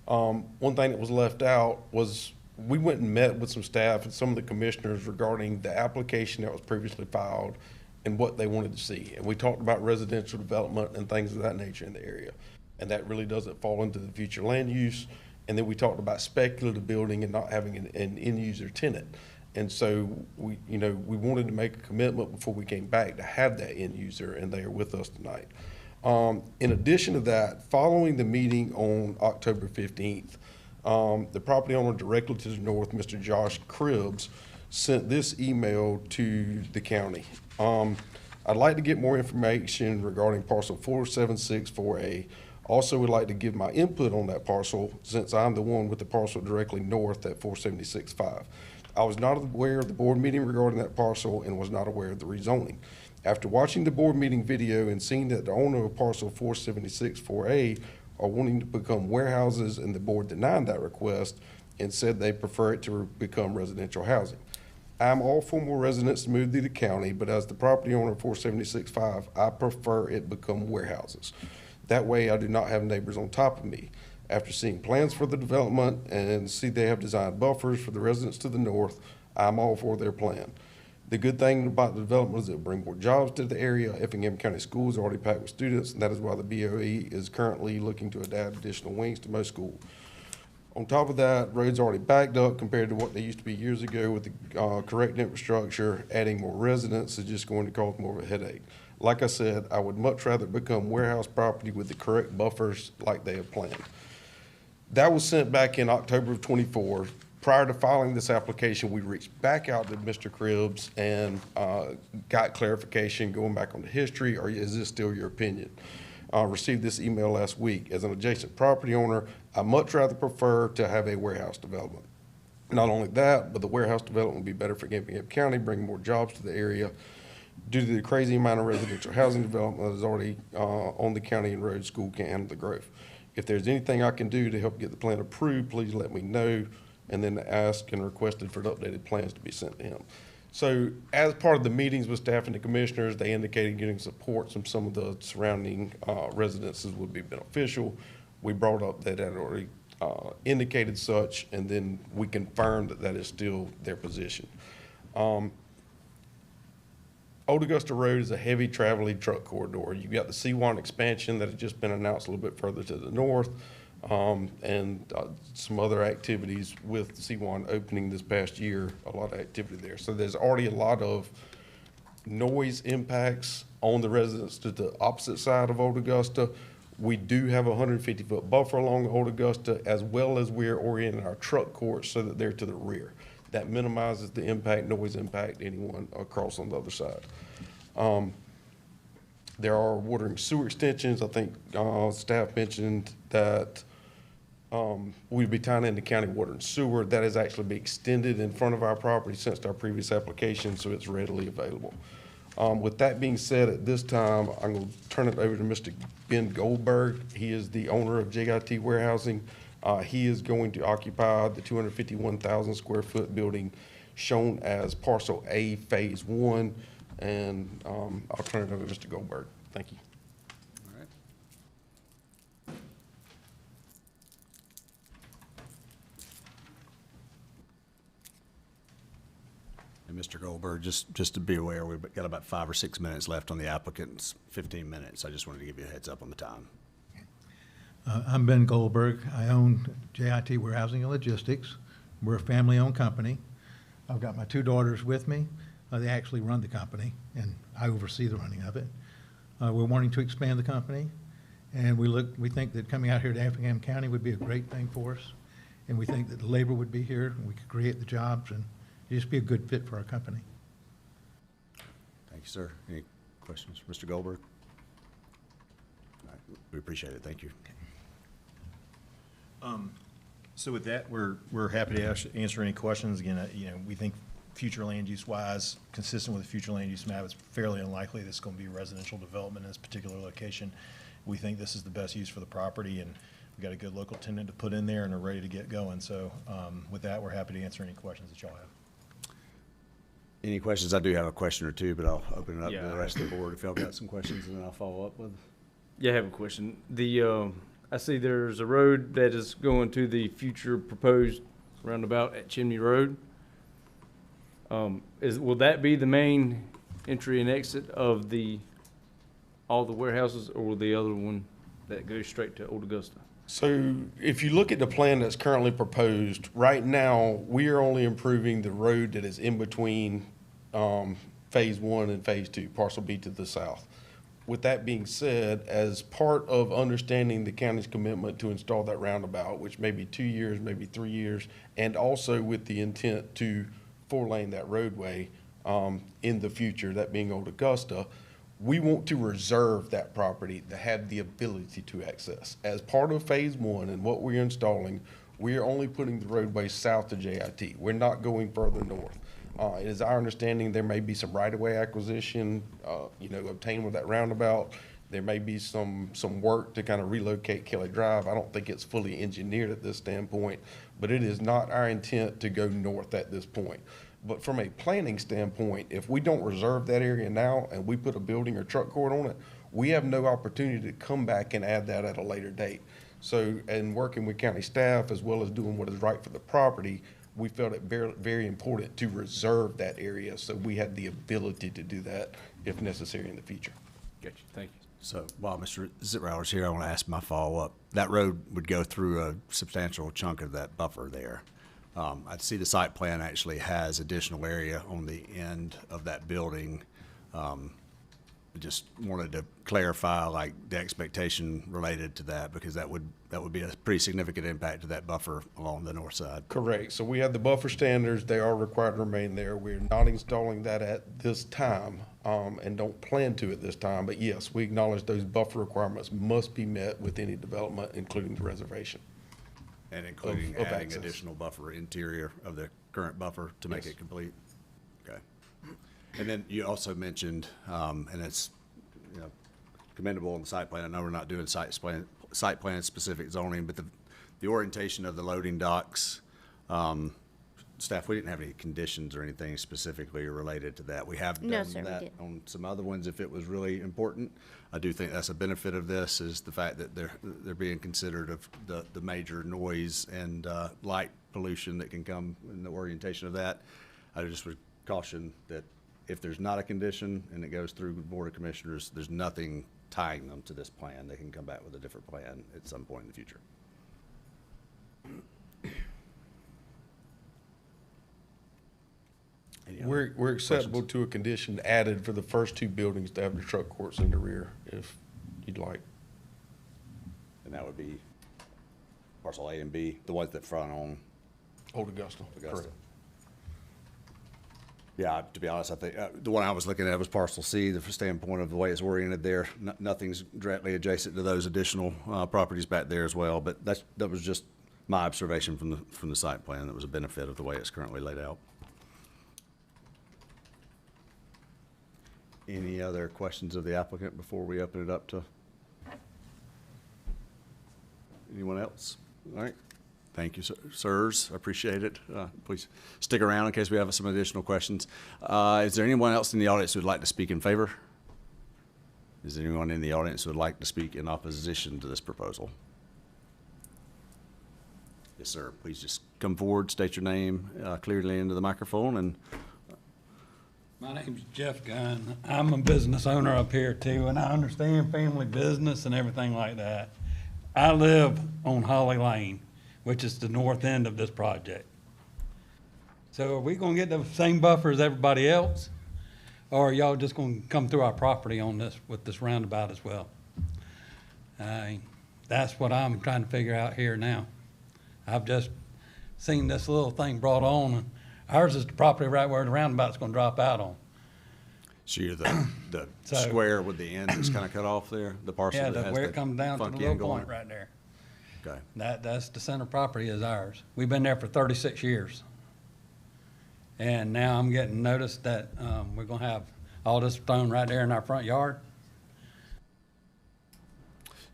One thing that was left out was we went and met with some staff and some of the commissioners regarding the application that was previously filed and what they wanted to see. And we talked about residential development and things of that nature in the area. And that really doesn't fall into the future land use. And then we talked about speculative building and not having an end user tenant. And so we wanted to make a commitment before we came back to have that end user, and they are with us tonight. In addition to that, following the meeting on October 15th, the property owner directly to the north, Mr. Josh Cribbs, sent this email to the county. I'd like to get more information regarding parcel 4764A. Also would like to give my input on that parcel since I'm the one with the parcel directly north at 476.5. I was not aware of the board meeting regarding that parcel and was not aware of the rezoning. After watching the board meeting video and seeing that the owner of parcel 476.4A are wanting to become warehouses and the board denied that request and said they prefer it to become residential housing. I'm all for more residents to move to the county, but as the property owner of 476.5, I prefer it become warehouses. That way I do not have neighbors on top of me. After seeing plans for the development and see they have designed buffers for the residents to the north, I'm all for their plan. The good thing about the development is it will bring more jobs to the area. Effingham County Schools are already packed with students, and that is why the BOE is currently looking to add additional wings to most schools. On top of that, roads already backed up compared to what they used to be years ago with the correct infrastructure. Adding more residents is just going to cause more of a headache. Like I said, I would much rather become warehouse property with the correct buffers like they have planned. That was sent back in October of '24. Prior to filing this application, we reached back out to Mr. Cribbs and got clarification going back on the history, or is this still your opinion? Received this email last week. As an adjacent property owner, I much rather prefer to have a warehouse development. Not only that, but the warehouse development would be better for Effingham County, bring more jobs to the area. Due to the crazy amount of residential housing development that is already on the county and road, school can't handle the growth. If there's anything I can do to help get the plan approved, please let me know, and then ask and requested for the updated plans to be sent to him. So as part of the meetings with staff and the commissioners, they indicated getting support from some of the surrounding residences would be beneficial. We brought up that had already indicated such, and then we confirmed that that is still their position. Old Augusta Road is a heavy traveling truck corridor. You've got the C1 expansion that has just been announced a little bit further to the north, and some other activities with C1 opening this past year, a lot of activity there. So there's already a lot of noise impacts on the residents to the opposite side of Old Augusta. We do have a 150-foot buffer along Old Augusta, as well as we're orienting our truck courts so that they're to the rear. That minimizes the impact, noise impact, anyone across on the other side. There are water and sewer extensions. I think staff mentioned that we'd be tying into county water and sewer. That has actually been extended in front of our property since our previous application, so it's readily available. With that being said, at this time, I'm going to turn it over to Mr. Ben Goldberg. He is the owner of JIT Warehousing. He is going to occupy the 251,000 square foot building shown as Parcel A, Phase 1, and I'll turn it over to Mr. Goldberg. Thank you. All right. And Mr. Goldberg, just to be aware, we've got about 5 or 6 minutes left on the applicant's 15 minutes. I just wanted to give you a heads up on the time. I'm Ben Goldberg. I own JIT Warehousing and Logistics. We're a family-owned company. I've got my 2 daughters with me. They actually run the company, and I oversee the running of it. We're wanting to expand the company, and we think that coming out here to Effingham County would be a great thing for us, and we think that the labor would be here, and we could create the jobs, and it'd just be a good fit for our company. Thank you, sir. Any questions, Mr. Goldberg? All right. We appreciate it. Thank you. So with that, we're happy to answer any questions. Again, we think future land use wise, consistent with the future land use map, it's fairly unlikely this is going to be residential development in this particular location. We think this is the best use for the property, and we've got a good local tenant to put in there and are ready to get going. So with that, we're happy to answer any questions that y'all have. Any questions? I do have a question or two, but I'll open it up to the rest of the board if y'all got some questions, and then I'll follow up with. Yeah, I have a question. I see there's a road that is going to the future proposed roundabout at Chimney Road. Will that be the main entry and exit of all the warehouses, or will the other one that goes straight to Old Augusta? So if you look at the plan that's currently proposed, right now, we are only improving the road that is in between Phase 1 and Phase 2, Parcel B to the south. With that being said, as part of understanding the county's commitment to install that roundabout, which may be 2 years, maybe 3 years, and also with the intent to 4-lane that roadway in the future, that being Old Augusta, We want to reserve that property to have the ability to access. As part of phase one and what we're installing, we are only putting the roadway south to JIT. We're not going further north. It is our understanding there may be some right-of-way acquisition, obtained with that roundabout. There may be some work to kind of relocate Kelly Drive. I don't think it's fully engineered at this standpoint, but it is not our intent to go north at this point. But from a planning standpoint, if we don't reserve that area now and we put a building or truck court on it, we have no opportunity to come back and add that at a later date. So, in working with county staff as well as doing what is right for the property, we felt it very, very important to reserve that area so we had the ability to do that if necessary in the future. Gotcha, thank you. So while Mr. Zitrauer's here, I want to ask my follow-up. That road would go through a substantial chunk of that buffer there. I see the site plan actually has additional area on the end of that building. Just wanted to clarify, like, the expectation related to that, because that would be a pretty significant impact to that buffer along the north side. Correct. So we have the buffer standards. They are required to remain there. We're not installing that at this time, and don't plan to at this time. But yes, we acknowledge those buffer requirements must be met with any development, including the reservation. And including Of adding access. additional buffer interior of the current buffer to make Yes. it complete? Okay. And then you also mentioned, and it's, commendable on the site plan. I know we're not doing site plan specific zoning, but the orientation of the loading docks, staff, we didn't have any conditions or anything specifically related to that. We have No, done sir, we that didn't. on some other ones if it was really important. I do think that's a benefit of this, is the fact that they're being considered of the major noise and light pollution that can come in the orientation of that. I just would caution that if there's not a condition and it goes through the Board of Commissioners, there's nothing tying them to this plan. They can come back with a different plan at some point in the future. Any other We're acceptable to a condition added for the first two buildings to have the truck courts in the rear, if you'd like. And that would be parcel A and B, the ones that front on Old Augusta. Augusta. Correct. Yeah, to be honest, I think the one I was looking at was parcel C, the standpoint of the way it's oriented there. Nothing's directly adjacent to those additional properties back there as well, but that was just my observation from the site plan. That was a benefit of the way it's currently laid out. Any other questions of the applicant before we open it up to anyone else? All right. Thank you, sirs. I appreciate it. Please stick around in case we have some additional questions. Is there anyone else in the audience who would like to speak in favor? Is there anyone in the audience who would like to speak in opposition to this proposal? Yes, sir. Please just come forward, state your name clearly into the microphone, and My name's Jeff Gunn. I'm a business owner up here too, and I understand family business and everything like that. I live on Holly Lane, which is the north end of this project. So are we gonna get the same buffer as everybody else? Or are y'all just gonna come through our property on this, with this roundabout as well? That's what I'm trying to figure out here now. I've just seen this little thing brought on, and ours is the property right where the roundabout's gonna drop out on. so you're the So- square with the end that's kind of cut off there, the parcel Yeah, that has where the it comes down to the funky little angle on point it? right there. Okay. That's the center property is ours. We've been there for 36 years. And now I'm getting noticed that, we're gonna have all this thrown right there in our front yard.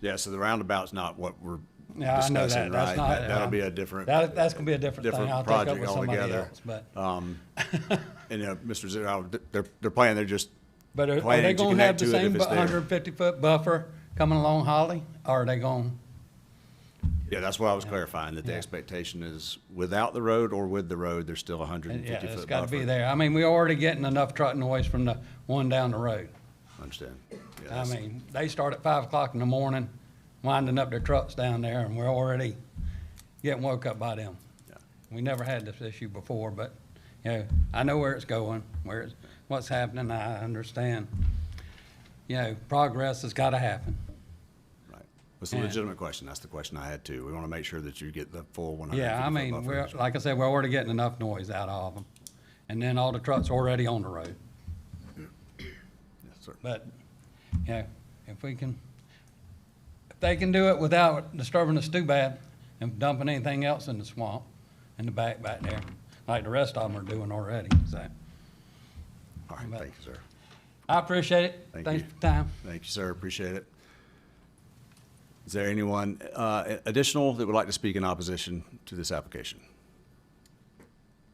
Yeah, so the roundabout's not what we're Yeah, I know discussing, that. That's right? not. That'll be a different. That's gonna be a different thing. I'll take up project with somebody altogether. else, but. And, Mr. Zero, they're planning, they're just But are they planning to gonna have connect the to it same if it's there. 150-foot buffer coming along Holly? Or are they going, Yeah, that's what I was clarifying, that the Yeah. expectation is without the road or with the road, there's still a 150 yeah, foot buffer. it's gotta be there. I mean, we're already getting enough truck noise from the one down the road. Understand. Yeah, I that's- mean, they start at 5 o'clock in the morning, winding up their trucks down there, and we're already getting woke up by them. Yeah. We never had this issue before, but, I know where it's going, what's happening, I understand. Progress has gotta happen. Right. It's a And- legitimate question. That's the question I had too. We want to make sure that you get the full 150 Yeah, I foot mean, buffer. like I said, we're already getting enough noise out of them. And then all the trucks already on the road. Yes, sir. But you know, if they can do it without disturbing us too bad and dumping anything else in the swamp, in the back there, like the rest of them are doing already, so. All right, thank you, sir. I appreciate it. Thank Thanks you. for the time. Thank you, sir. Appreciate it. Is there anyone additional that would like to speak in opposition to this application?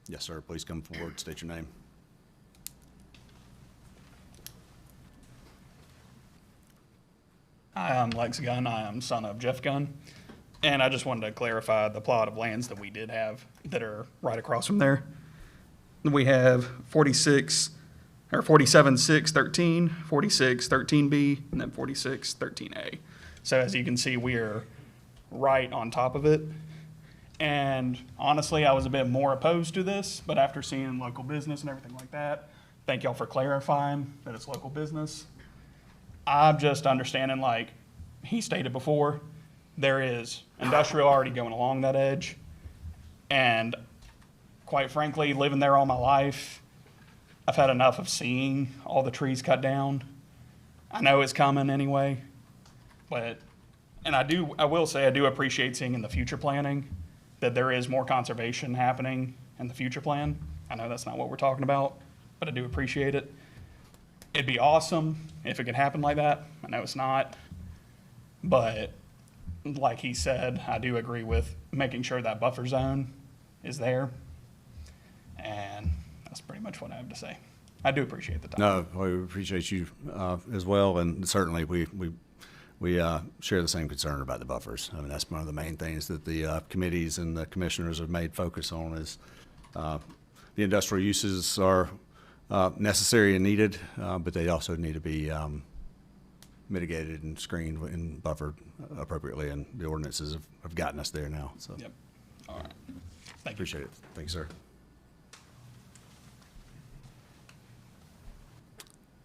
Yes, sir. Please come forward, state your name. Hi, I'm Lex Gunn. I am son of Jeff Gunn. And I just wanted to clarify the plot of lands that we did have that are right across from there. We have 47-6-13, 46-13B, and then 46-13A. So as you can see, we are right on top of it. And honestly, I was a bit more opposed to this, but after seeing local business and everything like that, thank y'all for clarifying that it's local business. I'm just understanding, like he stated before, there is industrial already going along that edge. And quite frankly, living there all my life, I've had enough of seeing all the trees cut down. I know it's coming anyway, but, and I will say I do appreciate seeing in the future planning that there is more conservation happening in the future plan. I know that's not what we're talking about, but I do appreciate it. It'd be awesome if it could happen like that. I know it's not, but like he said, I do agree with making sure that buffer zone is there. And that's pretty much what I have to say. I do appreciate the time. No, we appreciate you as well, and certainly we share the same concern about the buffers. I mean, that's one of the main things that the committees and the commissioners have made focus on is the industrial uses are necessary and needed, but they also need to be mitigated and screened and buffered appropriately, and the ordinances have gotten us there now. So, Yep. All right. Thank you. appreciate it. Thank you, sir.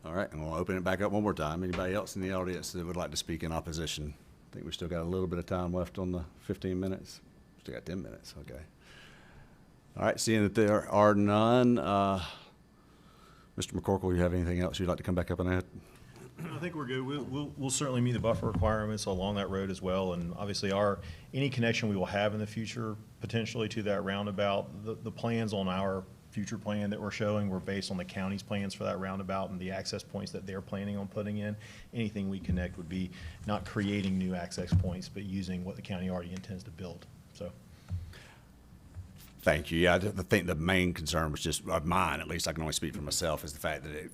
All right, and we'll open it back up one more time. Anybody else in the audience that would like to speak in opposition? I think we still got a little bit of time left on the 15 minutes. Still got 10 minutes, okay. All right, seeing that there are none, Mr. McCorkle, you have anything else you'd like to come back up and add? I think we're good. We'll certainly meet the buffer requirements along that road as well, and obviously any connection we will have in the future potentially to that roundabout, the plans on our future plan that we're showing were based on the county's plans for that roundabout and the access points that they're planning on putting in. Anything we connect would be not creating new access points, but using what the county already intends to build, so. Thank you. Yeah, I think the main concern was just, mine, at least I can only speak for myself, is the fact that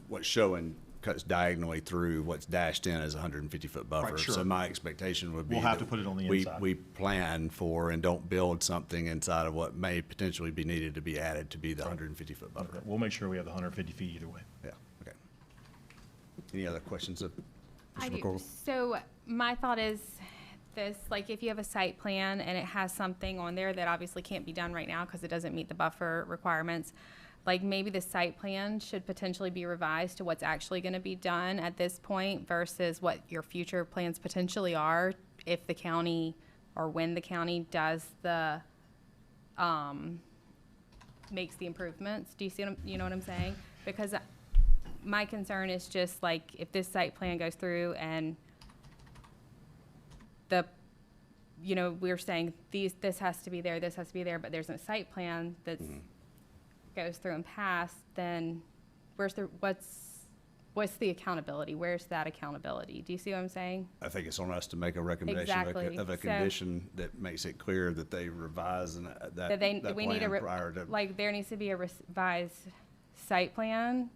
what's showing cuts diagonally through what's dashed in as a 150-foot buffer. Right, sure. So my expectation would be We'll have that to put it on the we- inside. We plan for and don't build something inside of what may potentially be needed to be added to be the 150-foot buffer. We'll make sure we have the 150 feet either way. Yeah, okay. Any other questions of I Mr. do. McCorkle? So my thought is this, like if you have a site plan and it has something on there that obviously can't be done right now because it doesn't meet the buffer requirements, like maybe the site plan should potentially be revised to what's actually going to be done at this point versus what your future plans potentially are if the county or when the county does the, makes the improvements. Do you see you know what I'm saying? Because my concern is just like if this site plan goes through and we're saying this has to be there, this has to be there, but there's a site plan that's goes through and pass, then what's the accountability? Where's that accountability? Do you see what I'm saying? I think it's on us to make a recommendation Exactly. of a So- condition that makes it clear that they revise and that We need plan prior to. like there needs to be a revised site plan.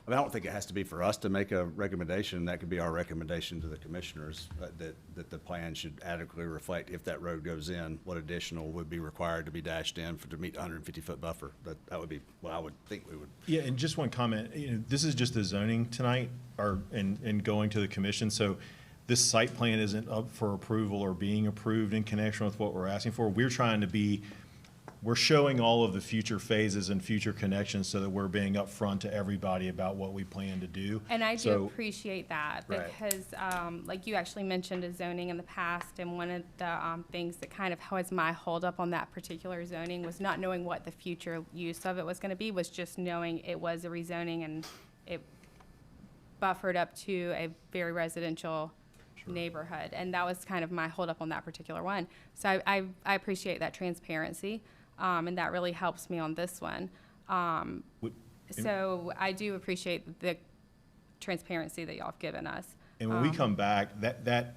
I mean, I don't think it has to be for us to make a recommendation. That could be our recommendation to the commissioners, that the plan should adequately reflect if that road goes in, what additional would be required to be dashed in to meet the 150-foot buffer. That would be what I would think we would. Yeah, and just one comment, this is just the zoning tonight, and going to the commission, so this site plan isn't up for approval or being approved in connection with what we're asking for. We're showing all of the future phases and future connections so that we're being upfront to everybody about what we plan to do. And I do So- appreciate that Right. because, like you actually mentioned a zoning in the past, and one of the things that kind of was my holdup on that particular zoning was not knowing what the future use of it was going to be, was just knowing it was a rezoning and it buffered up to a very residential neighborhood. And that was kind of my holdup on that particular one. So I appreciate that transparency, and that really helps me on this one. So I do appreciate the transparency that y'all have given us. And when we come back, that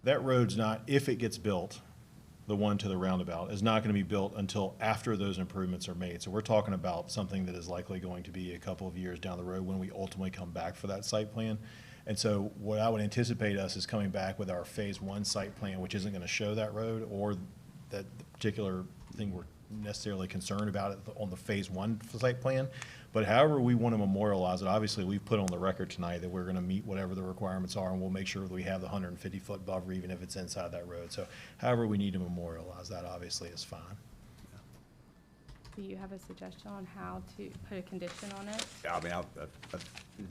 road's not, if it gets built, the one to the roundabout, is not going to be built until after those improvements are made. So we're talking about something that is likely going to be a couple of years down the road when we ultimately come back for that site plan. And so what I would anticipate us is coming back with our phase 1 site plan, which isn't going to show that road or that particular thing we're necessarily concerned about it on the phase 1 site plan. But however we want to memorialize it, obviously we've put on the record tonight that we're going to meet whatever the requirements are, and we'll make sure that we have the 150-foot buffer even if it's inside that road. So however we need to memorialize that obviously is fine. Do you have a suggestion on how to put a condition on it? Yeah, I mean,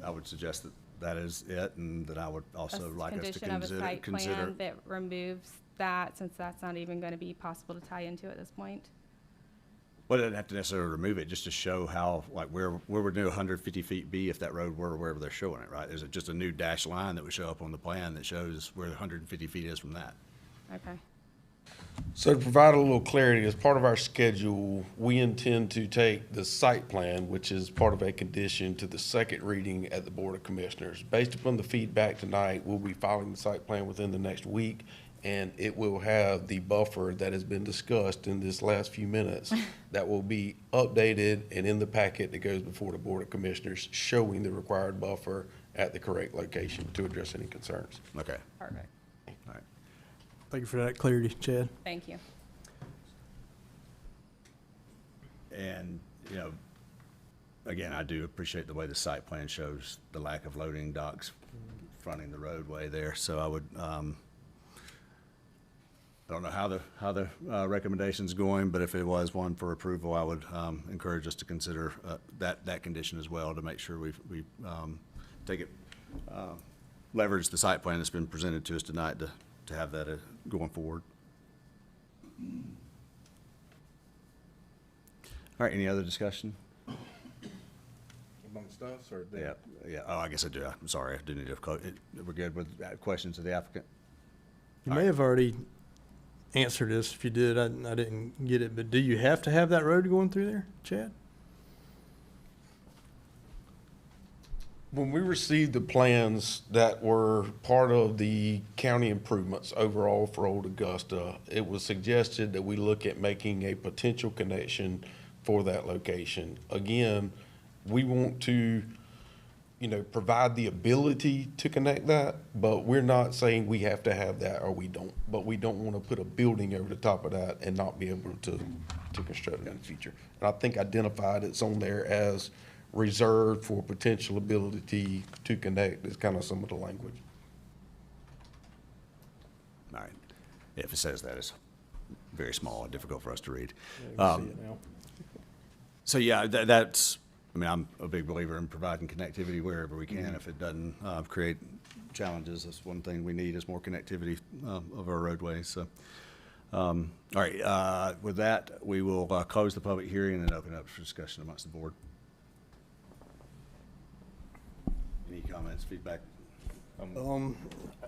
I would suggest that is it, and that I would also like us to Condition of a site consider. plan that removes that, since that's not even going to be possible to tie into at this point? Well, it doesn't have to necessarily remove it, just to show how, like, where would new 150 feet be if that road were wherever they're showing it, right? Is it just a new dashed line that would show up on the plan that shows where the 150 feet is from that? Okay. So to provide a little clarity, as part of our schedule, we intend to take the site plan, which is part of a condition, to the second reading at the Board of Commissioners. Based upon the feedback tonight, we'll be filing the site plan within the next week, and it will have the buffer that has been discussed in this last few minutes that will be updated and in the packet that goes before the Board of Commissioners, showing the required buffer at the correct location to address any concerns. Okay. Perfect. All right. Thank you for that clarity, Chad. Thank you. And, you know, again, I do appreciate the way the site plan shows the lack of loading docks fronting the roadway there. So I would, I don't know how the recommendation's going, but if it was one for approval, I would encourage us to consider that condition as well, to make sure we take it, leverage the site plan that's been presented to us tonight to have that going forward. All right, any other discussion? Amongst us, or? Yeah, oh, I guess I do. I'm sorry, I do need to, we're good with questions of the applicant? You may have already answered this. If you did, I didn't get it, but do you have to have that road going through there, Chad? When we received the plans that were part of the county improvements overall for Old Augusta, it was suggested that we look at making a potential connection for that location. Again, we want to, provide the ability to connect that, but we're not saying we have to have that or we don't. But we don't want to put a building over the top of that and not be able to construct it in the future. And I think identified it's on there as reserved for potential ability to connect is kind of some of the language. All right. If it says that, it's very small and difficult for us to read. Yeah, we can see it now. So yeah, that's, I mean, I'm a big believer in providing connectivity wherever we can. If it doesn't create challenges, that's one thing we need is more connectivity of our roadways. So, all right, with that, we will close the public hearing and open up for discussion amongst the board. Any comments, feedback?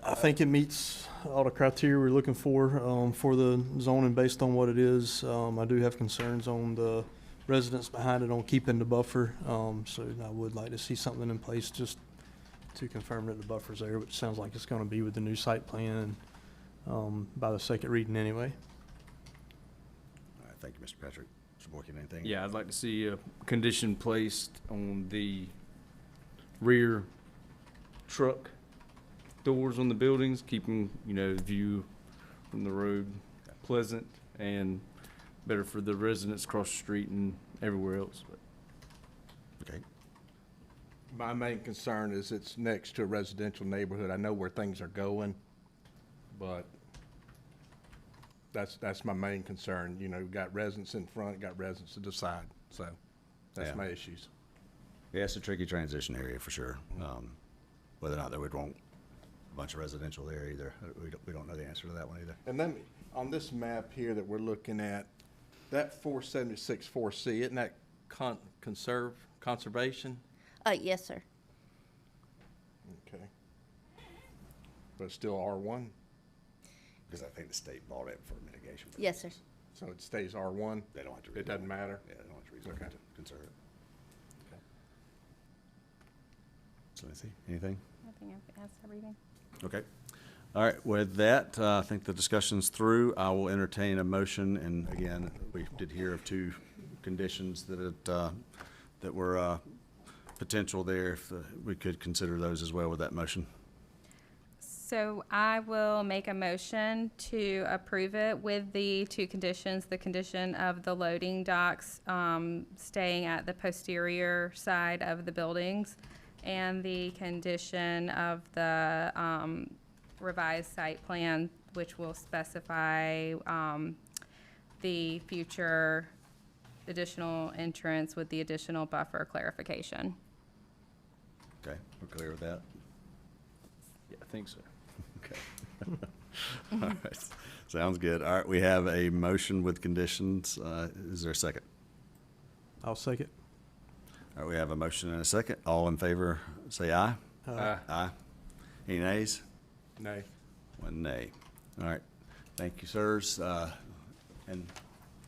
I think it meets all the criteria we're looking for the zoning based on what it is. I do have concerns on the residents behind it on keeping the buffer. So I would like to see something in place just to confirm that the buffer's there, which sounds like it's going to be with the new site plan by the second reading anyway. All right, thank you, Mr. Patrick. Mr. Boykin, anything? Yeah, I'd like to see a condition placed on the rear truck doors on the buildings, keeping, view from the road pleasant and better for the residents across the street and everywhere else. Okay. My main concern is it's next to a residential neighborhood. I know where things are going, but that's my main concern. We've got residents in front, got residents to the side, so that's my issues. Yeah, it's a tricky transition area for sure. Whether or not they would want a bunch of residential there either, we don't know the answer to that one either. And then on this map here that we're looking at, that 476 4C, isn't that conservation? Yes, sir. But it's still R1, Because I think the state bought it for mitigation. Yes, sir. so it stays R1? They don't have to. It doesn't matter? Yeah, they don't have to rezone it to conserve it. Okay. So, let's see, anything? I think I've asked everything. Okay. All right, with that, I think the discussion's through. I will entertain a motion, and again, we did hear of 2 conditions that were potential there, if we could consider those as well with that motion. So I will make a motion to approve it with the 2 conditions, the condition of the loading docks staying at the posterior side of the buildings, and the condition of the revised site plan, which will specify the future additional entrance with the additional buffer clarification. Okay, we're clear with that? Yeah, I think so. Okay. All right, sounds good. All right, we have a motion with conditions. Is there a second? I'll second. All right, we have a motion and a second. All in favor, say aye. Aye. Aye. Any nays? Nay. 1 nay. All right. Thank you, sirs, and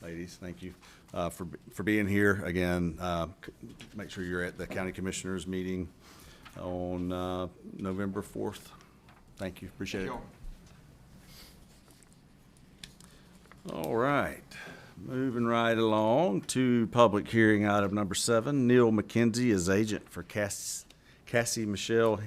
ladies, thank you for being here. Again, make sure you're at the county commissioners meeting on November 4th. Thank you. Appreciate it. All right. Moving right along to public hearing item number 7. Neil McKenzie is agent for Cassie Michelle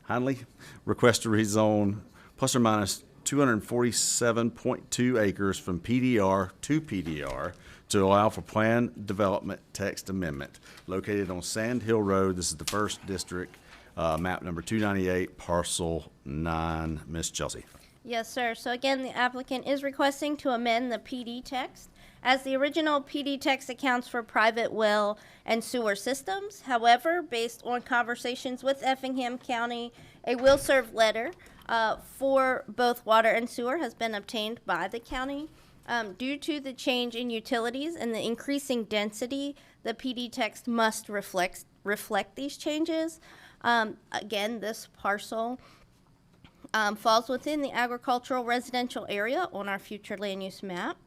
Hanley. Request to rezone plus or minus 247.2 acres from PDR to PDR to allow for planned development text amendment located on Sand Hill Road. This is the 1st district, map number 298, parcel 9. Miss Chelsea. Yes, sir. So again, the applicant is requesting to amend the PD text, as the original PD text accounts for private well and sewer systems. However, based on conversations with Effingham County, a will serve letter for both water and sewer has been obtained by the county. Due to the change in utilities and the increasing density, the PD text must reflect these changes. Again, this parcel falls within the agricultural residential area on our future land use map.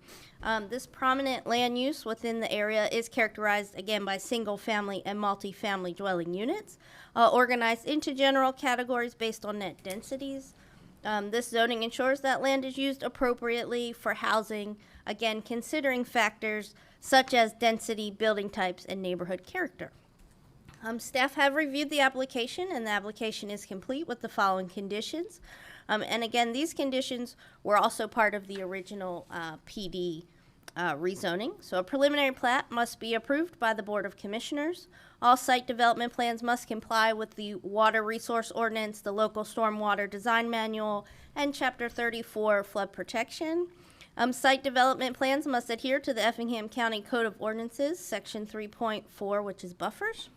This prominent land use within the area is characterized again by single family and multi-family dwelling units, organized into general categories based on net densities. This zoning ensures that land is used appropriately for housing, again considering factors such as density, building types, and neighborhood character. Staff have reviewed the application, and the application is complete with the following conditions. And again, these conditions were also part of the original PD rezoning. So a preliminary plat must be approved by the Board of Commissioners. All site development plans must comply with the Water Resource Ordinance, the Local Stormwater Design Manual, and Chapter 34 Flood Protection. Site development plans must adhere to the Effingham County Code of Ordinances, Section 3.4, which is buffers.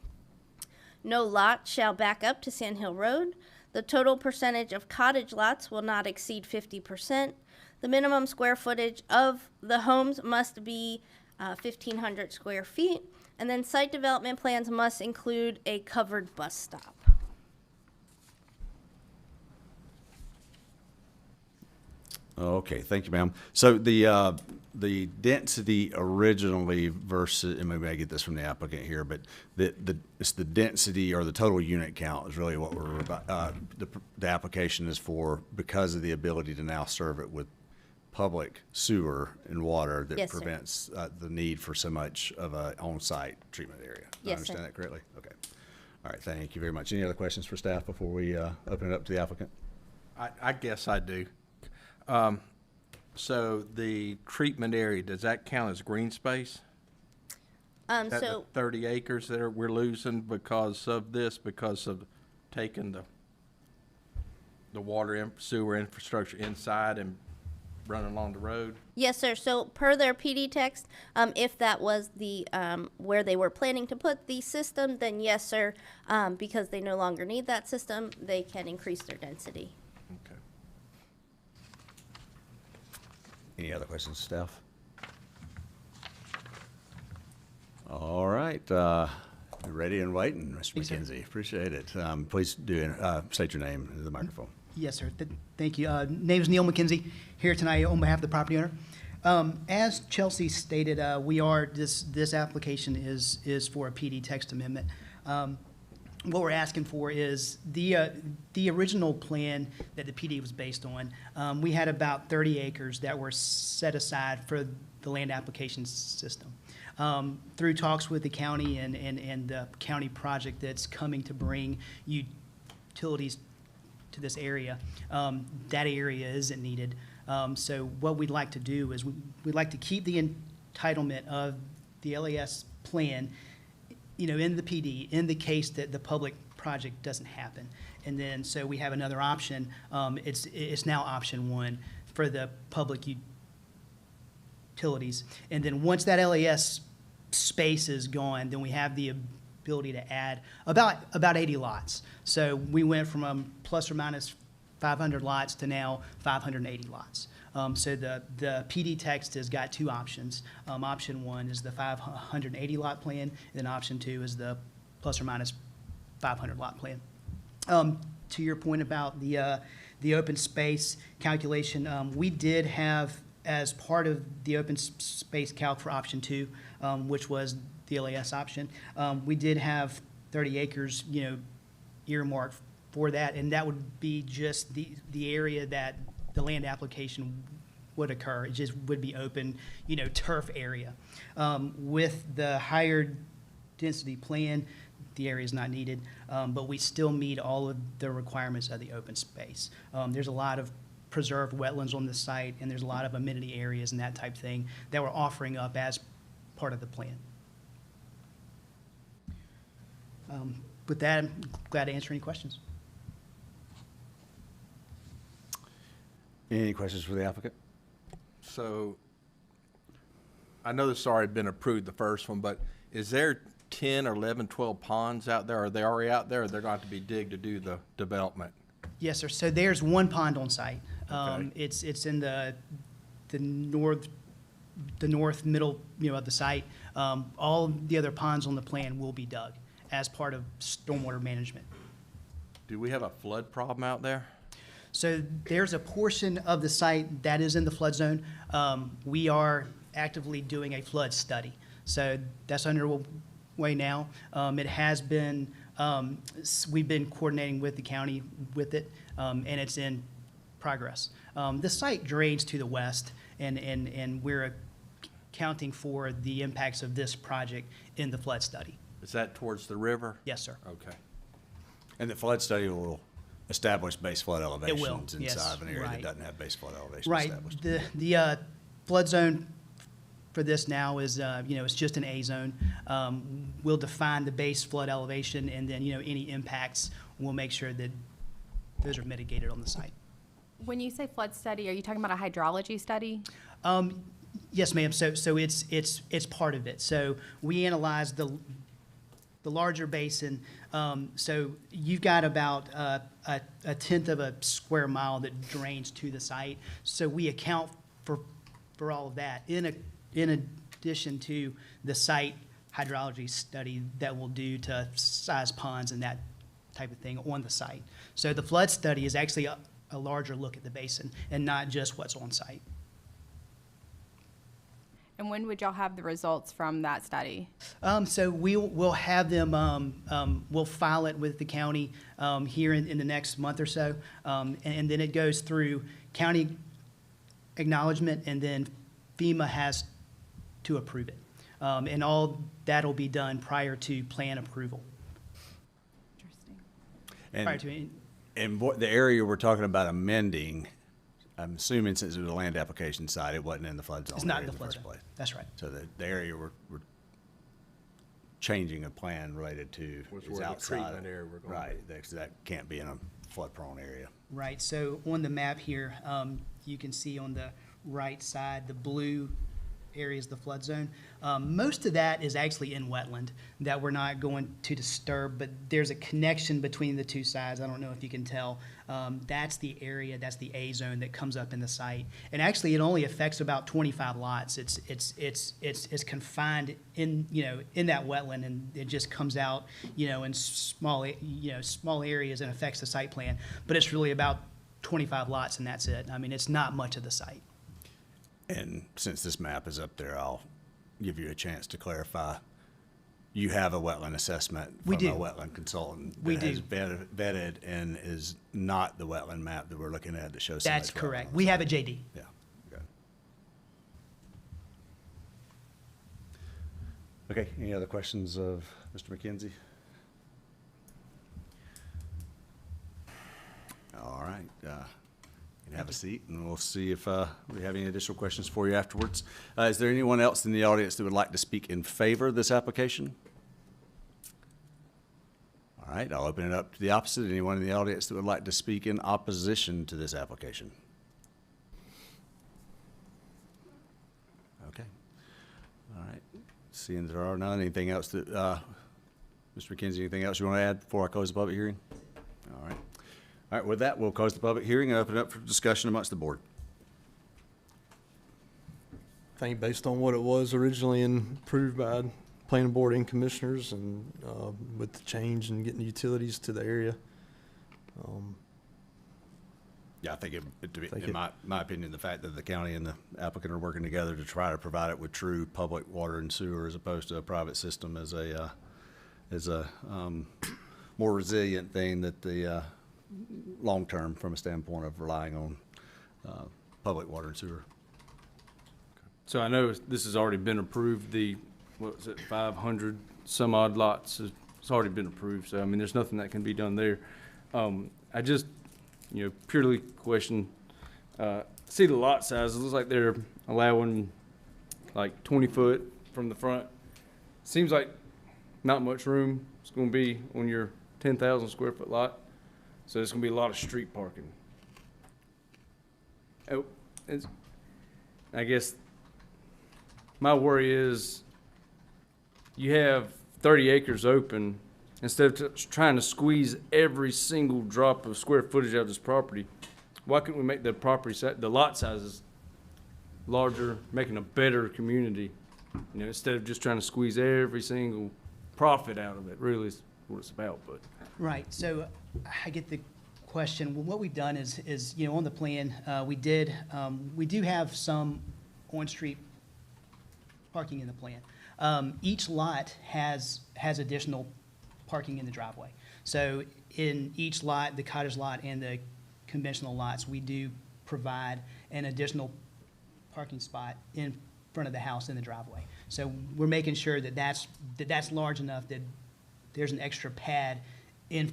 No lot shall back up to Sand Hill Road. The total percentage of cottage lots will not exceed 50%. The minimum square footage of the homes must be 1,500 square feet. And then site development plans must include a covered bus stop. Okay, thank you, ma'am. So the density originally versus, and maybe I get this from the applicant here, but it's the density or the total unit count is really what we're about. The application is for because of the ability to now serve it with public sewer and water that Yes, sir. prevents the need for so much of a on-site treatment area. Do I Yes, understand sir. that correctly? Okay. All right, thank you very much. Any other questions for staff before we open it up to the applicant? I guess I do. So the treatment area, does that count as green space? That the So 30 acres that we're losing because of this, because of taking the water sewer infrastructure inside and running along the road? yes, sir. So per their PD text, if that was the where they were planning to put the system, then yes, sir. Because they no longer need that system, they can increase their density. Okay. Any other questions, staff? All right, Ready and waiting, Mr. Yes, sir. McKenzie. Appreciate it. Please do state your name into the microphone. Yes, sir. Thank you. Name is Neil McKenzie, here tonight on behalf of the property owner. As Chelsea stated, this application is for a PD text amendment. What we're asking for is the original plan that the PD was based on. We had about 30 acres that were set aside for the land application system. Through talks with the county and the county project that's coming to bring utilities to this area, that area isn't needed. So what we'd like to do is we'd like to keep the entitlement of the LAS plan, in the PD, in the case that the public project doesn't happen. And then, so we have another option. It's now option 1 for the public utilities. And then once that LAS space is gone, then we have the ability to add about 80 lots. So we went from plus or minus 500 lots to now 580 lots. So the PD text has got 2 options. Option 1 is the 580 lot plan, and then option 2 is the plus or minus 500 lot plan. To your point about the open space calculation, we did have, as part of the open space calc for option 2, which was the LAS option, we did have 30 acres, earmarked for that, and that would be just the area that the land application would occur. It just would be open, turf area. With the higher density plan, the area is not needed, but we still meet all of the requirements of the open space. There's a lot of preserved wetlands on the site, and there's a lot of amenity areas and that type thing that we're offering up as part of the plan. With that, I'm glad to answer any questions. Any questions for the applicant? So, I know this has already been approved, the first one, but is there 10 or 11, 12 ponds out there? Are they already out there, or they're going to have to be digged to do the development? Yes, sir. So there's 1 pond on site. Okay. It's in the north middle, of the site. All the other ponds on the plan will be dug as part of stormwater management. Do we have a flood problem out there? So there's a portion of the site that is in the flood zone. We are actively doing a flood study. So that's underway now. It has been, we've been coordinating with the county with it, and it's in progress. The site drains to the west, and we're accounting for the impacts of this project in the flood study. Is that towards the river? Yes, sir. Okay. And the flood study will establish base flood elevations will, yes, inside of an area that right. doesn't have base flood elevation Right. established. The flood zone for this now is, it's just an A zone. We'll define the base flood elevation, and then, any impacts, we'll make sure that those are mitigated on the site. When you say flood study, are you talking about a hydrology study? Yes, ma'am. So it's part of it. So we analyze the larger basin. So you've got about a tenth of a square mile that drains to the site. So we account for all of that in addition to the site hydrology study that we'll do to size ponds and that type of thing on the site. So the flood study is actually a larger look at the basin and not just what's on site. And when would y'all have the results from that study? So we'll have them, we'll file it with the county here in the next month or so. And then it goes through county acknowledgement, and then FEMA has to approve it. And all that'll be done prior to plan approval. Prior to And what the area we're talking about amending, I'm assuming since it was a land application site, it wasn't in the flood zone. It's not area in the flood first zone. place. That's right. So the area we're changing a plan related to Was is where the outside. treatment area we're gonna Right, that can't be in a flood-prone area. Right, so on the map here, you can see on the right side, the blue areas, the flood zone. Most of that is actually in wetland that we're not going to disturb, but there's a connection between the two sides. I don't know if you can tell. That's the area, that's the A zone that comes up in the site. And actually, it only affects about 25 lots. It's confined in, in that wetland, and it just comes out, in small areas and affects the site plan. But it's really about 25 lots, and that's it. I mean, it's not much of the site. And since this map is up there, I'll give you a chance to clarify. You have a wetland assessment We from a do. wetland consultant We that has do. vetted and is not the wetland map that we're looking at that shows. That's so much correct. wetland. We have a JD. Yeah. Okay, any other questions of Mr. McKenzie? All right, you can have a seat, and we'll see if we have any additional questions for you afterwards. Is there anyone else in the audience that would like to speak in favor of this application? All right, I'll open it up to the opposite. Anyone in the audience that would like to speak in opposition to this application? Okay. All right. Seeing there are none, anything else that, Mr. McKenzie, anything else you want to add before I close the public hearing? All right. All right, with that, we'll close the public hearing and open it up for discussion amongst the board. I think based on what it was originally approved by planning board and commissioners, and with the change and getting the utilities to the area. Yeah, I think in my opinion, the fact that the county and the applicant are working together to try to provide it with true public water and sewer as opposed to a private system is a more resilient thing that the long-term from a standpoint of relying on public water and sewer. So I know this has already been approved, what was it, 500 some odd lots, it's already been approved, so I mean, there's nothing that can be done there. I just, purely question, see the lot size, it looks like they're allowing like 20 foot from the front. Seems like not much room, it's gonna be on your 10,000 square foot lot, so there's gonna be a lot of street parking. Oh, I guess my worry is you have 30 acres open, instead of trying to squeeze every single drop of square footage out of this property, why couldn't we make the the lot sizes larger, making a better community? Instead of just trying to squeeze every single profit out of it, really is what it's about, but. Right, so I get the question. Well, what we've done is, on the plan, we do have some on-street parking in the plan. Each lot has additional parking in the driveway. So in each lot, the cottage lot and the conventional lots, we do provide an additional parking spot in front of the house in the driveway. So we're making sure that that's large enough that there's an extra pad in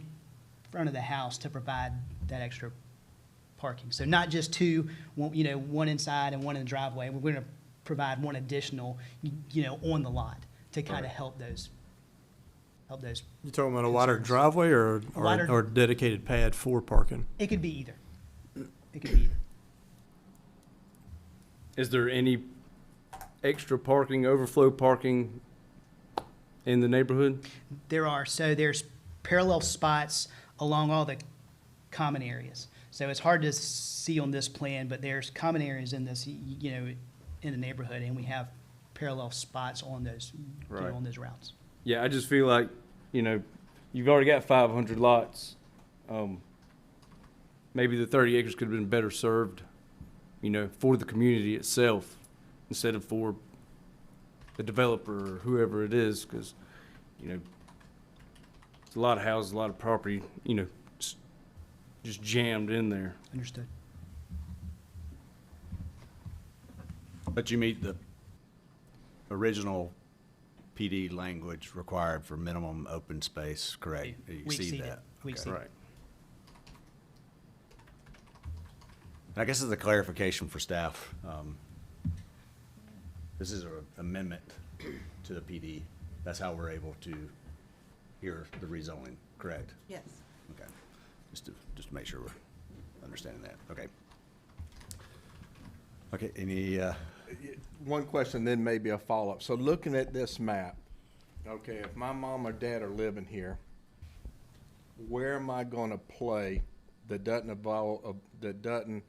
front of the house to provide that extra parking. So not just two, one inside and one in the driveway. We're going to provide one additional, on the lot to kind of help those. You talking about a wider driveway or dedicated pad for parking? It could be either. It could be either. Is there any extra parking, overflow parking in the neighborhood? There are. So there's parallel spots along all the common areas. So it's hard to see on this plan, but there's common areas in this, in the neighborhood, and we have parallel spots on those, Right. on those routes. Yeah, I just feel like, you've already got 500 lots. Maybe the 30 acres could have been better served, for the community itself instead of for the developer or whoever it is, because, it's a lot of houses, a lot of property, just jammed in there. Understood. But you meet the original PD language required for minimum open space, correct? You We exceed exceed it. that. We Okay. exceed it. Right. I guess as a clarification for staff, this is an amendment to the PD. That's how we're able to hear the rezoning, correct? Yes. Okay. Just to make sure we're understanding that. Okay. Okay, one question, then maybe a follow-up. So looking at this map, okay, if my mom or dad are living here, where am I gonna play that doesn't involve, that doesn't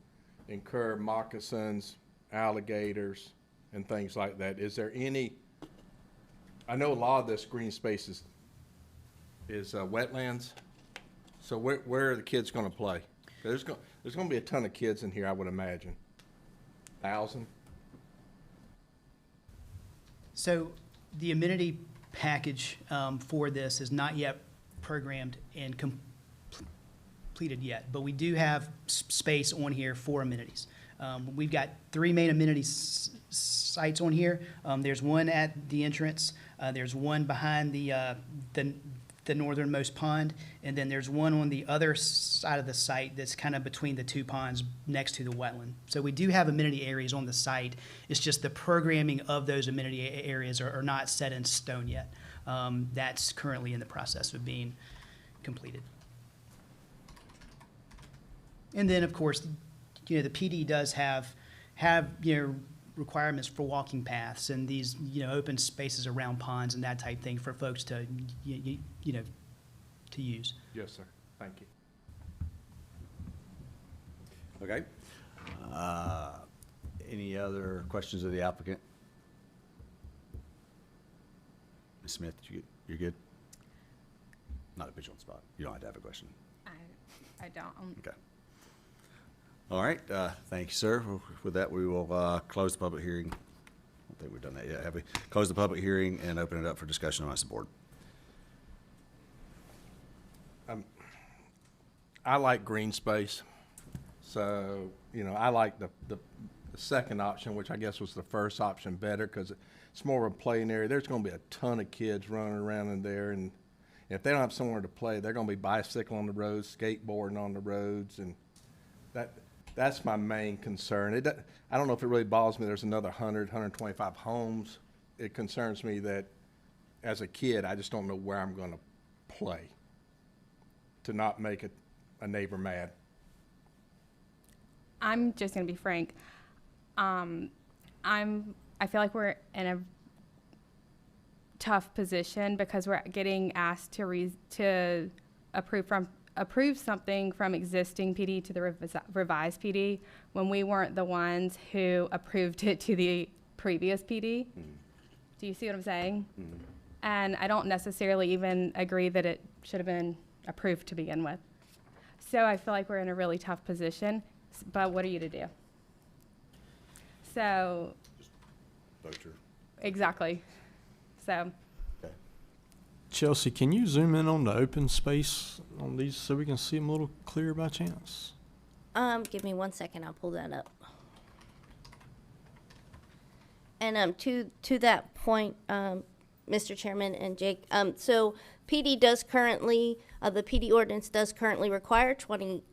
incur moccasins, alligators, and things like that? Is there any, I know a lot of this green space is wetlands, so where are the kids gonna play? There's gonna be a ton of kids in here, I would imagine. 1,000? So the amenity package for this is not yet programmed and completed yet, but we do have space on here for amenities. We've got 3 main amenity sites on here. There's one at the entrance, there's one behind the northernmost pond, and then there's one on the other side of the site that's kind of between the 2 ponds next to the wetland. So we do have amenity areas on the site. It's just the programming of those amenity areas are not set in stone yet. That's currently in the process of being completed. And then, of course, the PD does have requirements for walking paths and these, open spaces around ponds and that type thing for folks to, to use. Yes, sir. Thank you. Okay. Any other questions of the applicant? Ms. Smith, you're good? Not a bitch on the spot. You don't have to have a question. I don't. Okay. All right, thank you, sir. With that, we will close the public hearing. I don't think we've done that yet, have we? Close the public hearing and open it up for discussion amongst the board. I like green space, so, I like the second option, which I guess was the first option, better, because it's more of a playing area. There's gonna be a ton of kids running around in there, and if they don't have somewhere to play, they're gonna be bicycling on the roads, skateboarding on the roads, and that's my main concern. I don't know if it really bothers me there's another 100, 125 homes. It concerns me that as a kid, I just don't know where I'm gonna play to not make a neighbor mad. I'm just gonna be frank. I feel like we're in a tough position because we're getting asked to approve something from existing PD to the revised PD when we weren't the ones who approved it to the previous PD. Do you see what I'm saying? And I don't necessarily even agree that it should have been approved to begin with. So I feel like we're in a really tough position, but what are you to do? So. Vote your. Exactly. So. Chelsea, can you zoom in on the open space on these so we can see them a little clearer by chance? Give me 1 second, I'll pull that up. And to that point, Mr. Chairman and Jake, so PD does currently, the PD ordinance does currently require 20%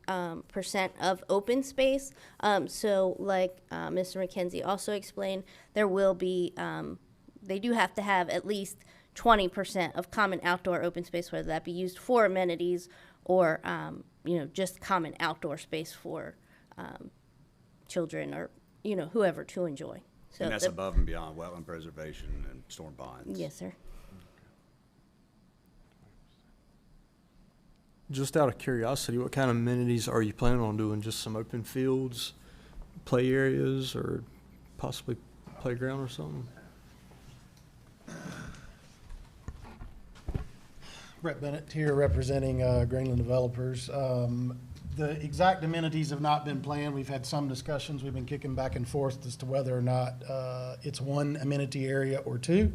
of open space. So like Mr. McKenzie also explained, there will be, they do have to have at least 20% of common outdoor open space, whether that be used for amenities or, just common outdoor space for children or, whoever to enjoy. So And that's above and beyond wetland preservation and storm ponds. Yes, sir. Just out of curiosity, what kind of amenities are you planning on doing? Just some open fields, play areas, or possibly playground or something? Brett Bennett here representing Greenland Developers. The exact amenities have not been planned. We've had some discussions. We've been kicking back and forth as to whether or not it's one amenity area or two.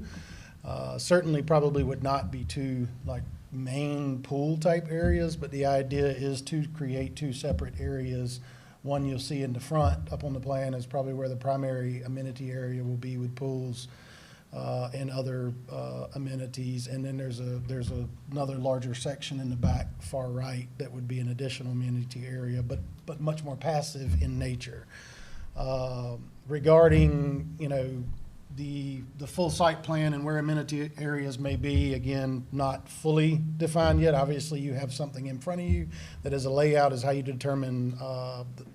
Certainly probably would not be two like main pool type areas, but the idea is to create two separate areas. One you'll see in the front up on the plan is probably where the primary amenity area will be with pools and other amenities. And then there's another larger section in the back far right that would be an additional amenity area, but much more passive in nature. Regarding, the full site plan and where amenity areas may be, again, not fully defined yet. Obviously, you have something in front of you that is a layout, is how you determine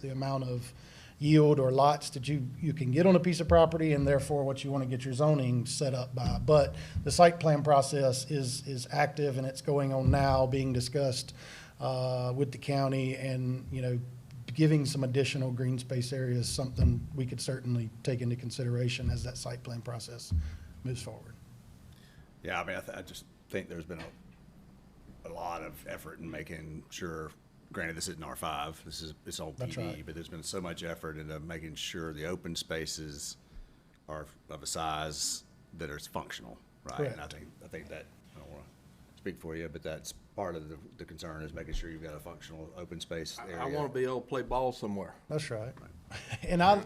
the amount of yield or lots that you can get on a piece of property, and therefore what you want to get your zoning set up by. But the site plan process is active, and it's going on now, being discussed with the county, and, you know, giving some additional green space areas, something we could certainly take into consideration as that site plan process moves forward. Yeah, I mean, I just think there's been a lot of effort in making sure, granted, this isn't R5, it's all That's PD, right. but there's been so much effort into making sure the open spaces are of a size that are functional, right? And Correct. I think that, I don't want to speak for you, but that's part of the concern, is making sure you've got a functional open space area. I want to be able to play ball somewhere. That's right. And I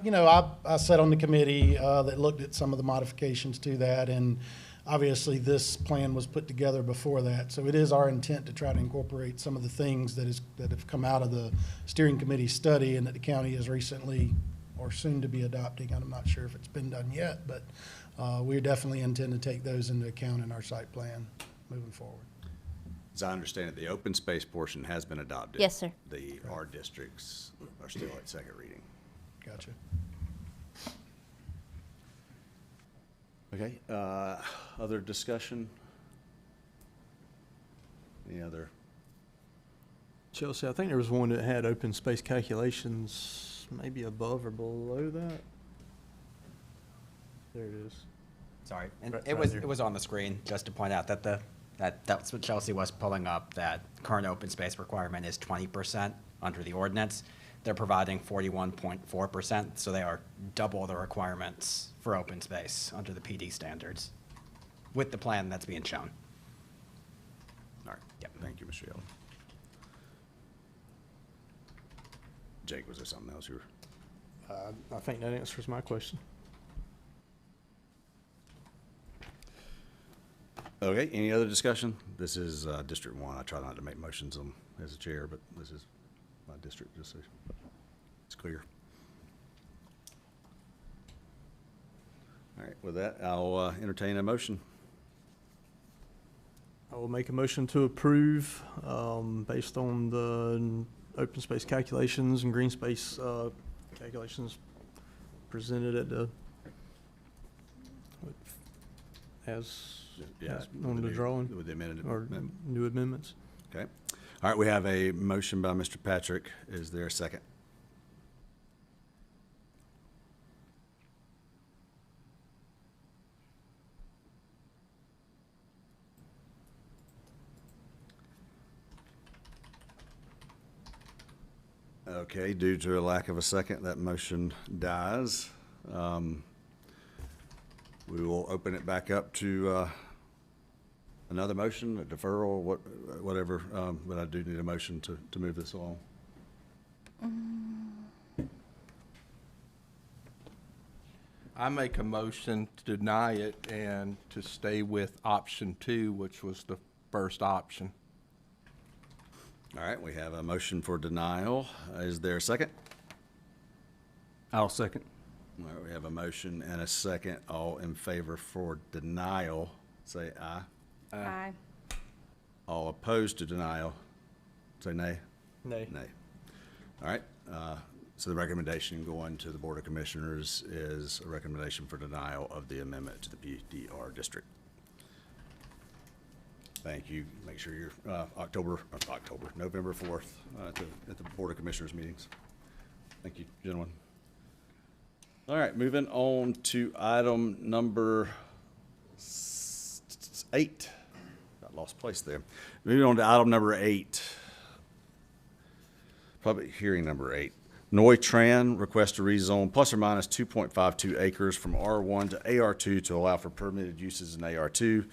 sat on the committee that looked at some of the modifications to that, and obviously this plan was put together before that. So it is our intent to try to incorporate some of the things that have come out of the steering committee study, and that the county is recently or soon to be adopting. I'm not sure if it's been done yet, but we definitely intend to take those into account in our site plan moving forward. As I understand it, the open space portion has been adopted. Yes, sir. The R districts are still at second reading. Gotcha. Okay, other discussion? Any other? Chelsea, I think there was one that had open space calculations maybe above or below that. There it is. Sorry, and Right- it right there. was on the screen, just to point out that that's what Chelsea was pulling up, that current open space requirement is 20% under the ordinance. They're providing 41.4%, so they are double the requirements for open space under the PD standards with the plan that's being shown. All right, thank you, Mr. Yellen. Jake, was there something else you were? I think that answers my question. Okay, any other discussion? This is District 1. I try not to make motions as a chair, but this is my district, just so it's clear. All right, with that, I'll entertain a motion. I will make a motion to approve, based on the open space calculations and green space calculations presented at the, as on the drawing, With the amended. or new amendments. Okay. All right, we have a motion by Mr. Patrick. Is there a second? Okay, due to a lack of a second, that motion dies. We will open it back up to another motion, a deferral, whatever, but I do need a motion to move this along. I make a motion to deny it and to stay with option 2, which was the first option. All right, we have a motion for denial. Is there a second? I'll second. All right, we have a motion and a second. All in favor for denial, say aye. Aye. All opposed to denial, say nay. Nay. Nay. All right, so the recommendation going to the Board of Commissioners is a recommendation for denial of the amendment to the PDR district. Thank you. Make sure you're November 4th at the Board of Commissioners meetings. Thank you, gentlemen. All right, moving on to item number 8. Got lost place there. Moving on to item number 8. Public hearing number 8. Noi Tran requests to rezone plus or minus 2.52 acres from R1 to AR2 to allow for permitted uses in AR2.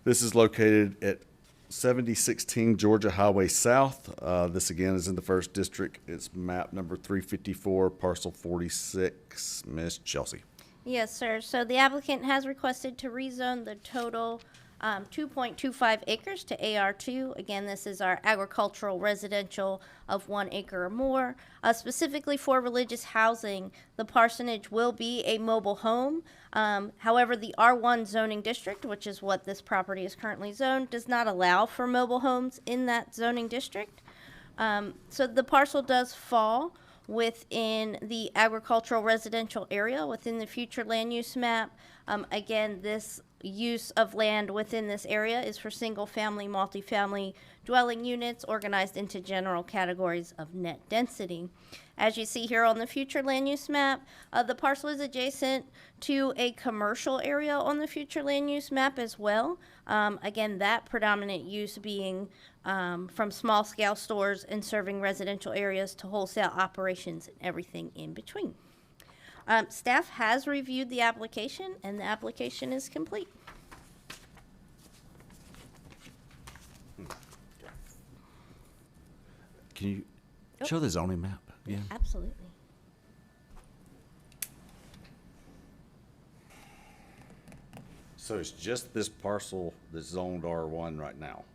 This is located at 7016 Georgia Highway South. This again is in the 1st District. It's map number 354, parcel 46. Ms. Chelsea. Yes, sir. So the applicant has requested to rezone the total 2.25 acres to AR2. Again, this is our agricultural residential of 1 acre or more. Specifically for religious housing, the parsonage will be a mobile home. However, the R1 zoning district, which is what this property is currently zoned, does not allow for mobile homes in that zoning district. So the parcel does fall within the agricultural residential area within the future land use map. Again, this use of land within this area is for single-family, multifamily dwelling units organized into general categories of net density. As you see here on the future land use map, the parcel is adjacent to a commercial area on the future land use map as well. Again, that predominant use being from small-scale stores and serving residential areas to wholesale operations and everything in between. Staff has reviewed the application, and the application is complete. Can you show the zoning map again? Absolutely. So it's just this parcel that's zoned R1 right now?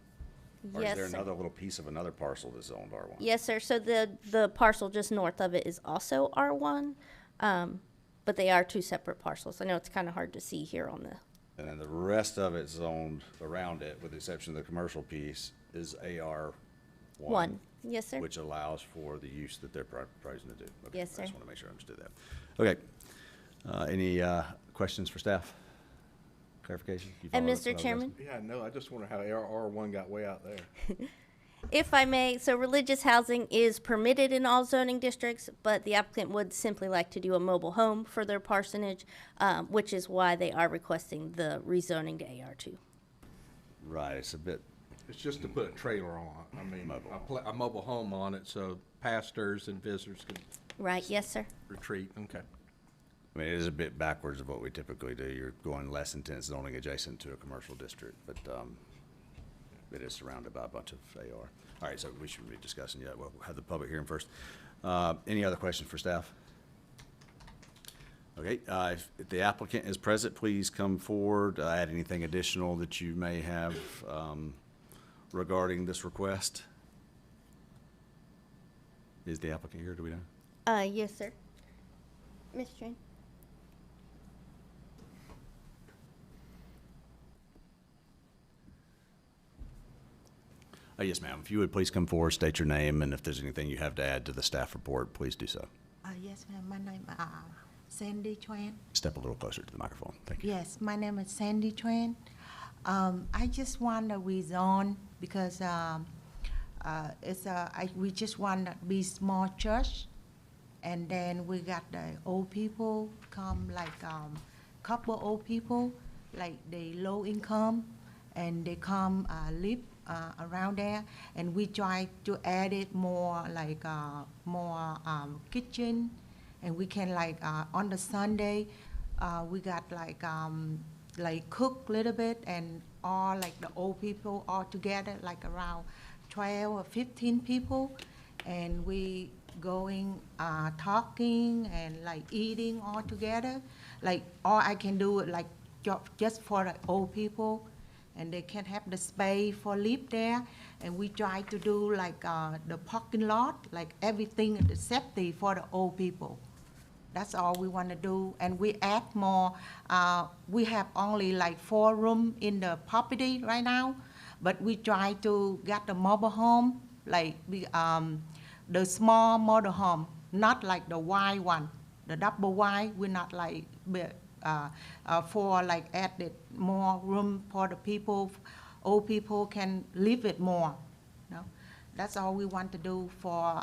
Or is Yes, there sir. another little piece of another parcel that's zoned R1? Yes, sir. So the parcel just north of it is also R1, but they are two separate parcels. I know it's kind of hard to see here on the. And then the rest of it zoned around it, with the exception of the commercial piece, is AR1. One. Yes, sir. Which allows for the use that they're proposing to do. Okay, Yes, sir. I just want to make sure I understood that. Okay. Any questions for staff? Clarification? You And followed us Mr. on that? Chairman? Yeah, no, I just wonder how R1 got way out there. If I may, so religious housing is permitted in all zoning districts, but the applicant would simply like to do a mobile home for their parsonage, which is why they are requesting the rezoning to AR2. Right, it's a bit. It's just to put a trailer on it. I mean, a mobile home on it so pastors and visitors can Right, yes, sir. retreat. Okay. I mean, it is a bit backwards of what we typically do. You're going less intense zoning adjacent to a commercial district, but it is surrounded by a bunch of AR. All right, so we shouldn't be discussing yet. We'll have the public hearing first. Any other questions for staff? Okay, if the applicant is present, please come forward, add anything additional that you may have regarding this request. Is the applicant here? Do we know? Yes, sir. Ms. Tran? Yes, ma'am. If you would please come forward, state your name, and if there's anything you have to add to the staff report, please do so. Yes, ma'am. My name is Sandy Tran. Step a little closer to the microphone. Thank you. Yes, my name is Sandy Tran. I just want to rezone because we just want to be small church, and then we got the old people come, like couple old people, like they low income, and they come live around there, and we try to add it more like more kitchen, and we can like on the Sunday we got like cook a little bit, and all like the old people all together, like around 12 or 15 people, and we going talking and like eating all together, like all I can do it like just for the old people, and they can have the space for live there, and we try to do like the parking lot, like everything, the safety for the old people. That's all we want to do, and we add more. We have only like 4 rooms in the property right now, but we try to get the mobile home, like the small mobile home, not like the wide one, the double wide. We're not like for like added more room for the people, old people can live it more. You know? That's all we want to do for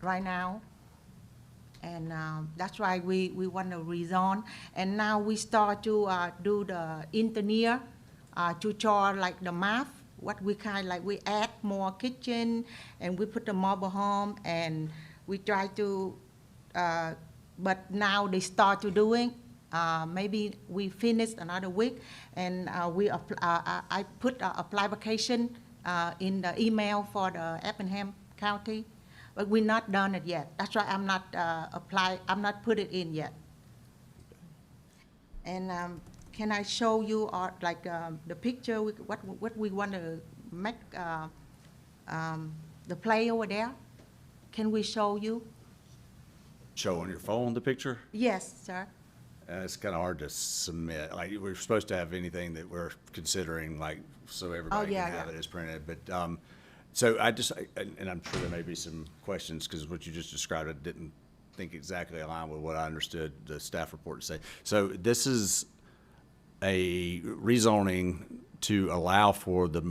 right now. And that's why we want to rezone. And now we start to do the engineer to draw like the map, what we kind like we add more kitchen, and we put the mobile home, and we try to, but now they start to doing, maybe we finish another week, and I put a application in the email for the Effingham County. But we're not done it yet. That's why I'm not I'm not put it in yet. And can I show you like the picture, what we want to make, the play over there? Can we show you? Show on your phone the picture? Yes, sir. It's kind of hard to submit. Like, we're supposed to have anything that we're considering, like, so everybody yeah, can have yeah. it as printed. But So I just, and I'm sure there may be some questions, because what you just described, I didn't think exactly aligned with what I understood the staff report to say. So this is a rezoning to allow for the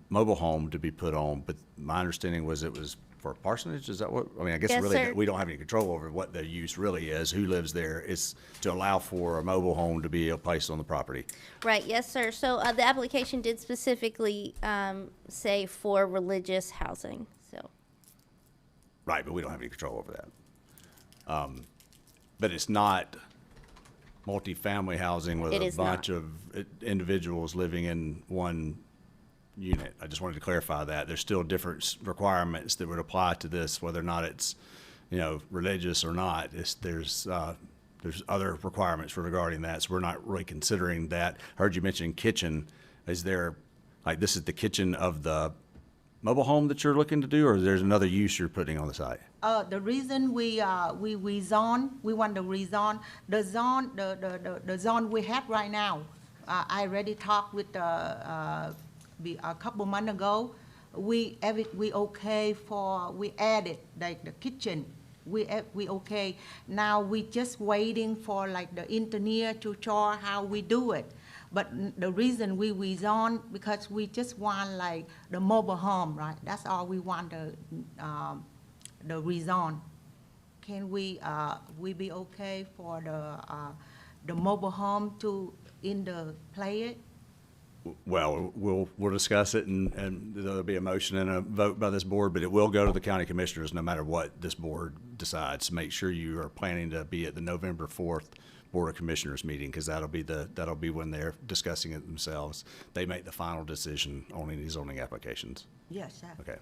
mobile home to be put on, but my understanding was it was for parsonage, is that what, I mean, I guess Yes, really, sir. we don't have any control over what the use really is, who lives there. It's to allow for a mobile home to be placed on the property. Right, yes, sir. So the application did specifically say for religious housing, so. Right, but we don't have any control over that. But it's not multifamily housing with It a is bunch not. of individuals living in one unit. I just wanted to clarify that. There's still different requirements that would apply to this, whether or not it's, religious or not. There's other requirements regarding that, so we're not really considering that. I heard you mention kitchen. Is there, like, this is the kitchen of the mobile home that you're looking to do, or there's another use you're putting on the site? The reason we rezone, we want to rezone, the zone we have right now, I already talked with a couple months ago, we okay for, we added like the kitchen, we okay. Now we just waiting for like the engineer to show how we do it. But the reason we rezone, because we just want like the mobile home, right? That's all we want, the rezone. Can we be okay for the mobile home to in the play it? Well, we'll discuss it, and there'll be a motion and a vote by this board, but it will go to the county commissioners no matter what this board decides. Make sure you are planning to be at the November 4th Board of Commissioners meeting, because that'll be when they're discussing it themselves. They make the final decision on any zoning applications. Yes, sir. Okay.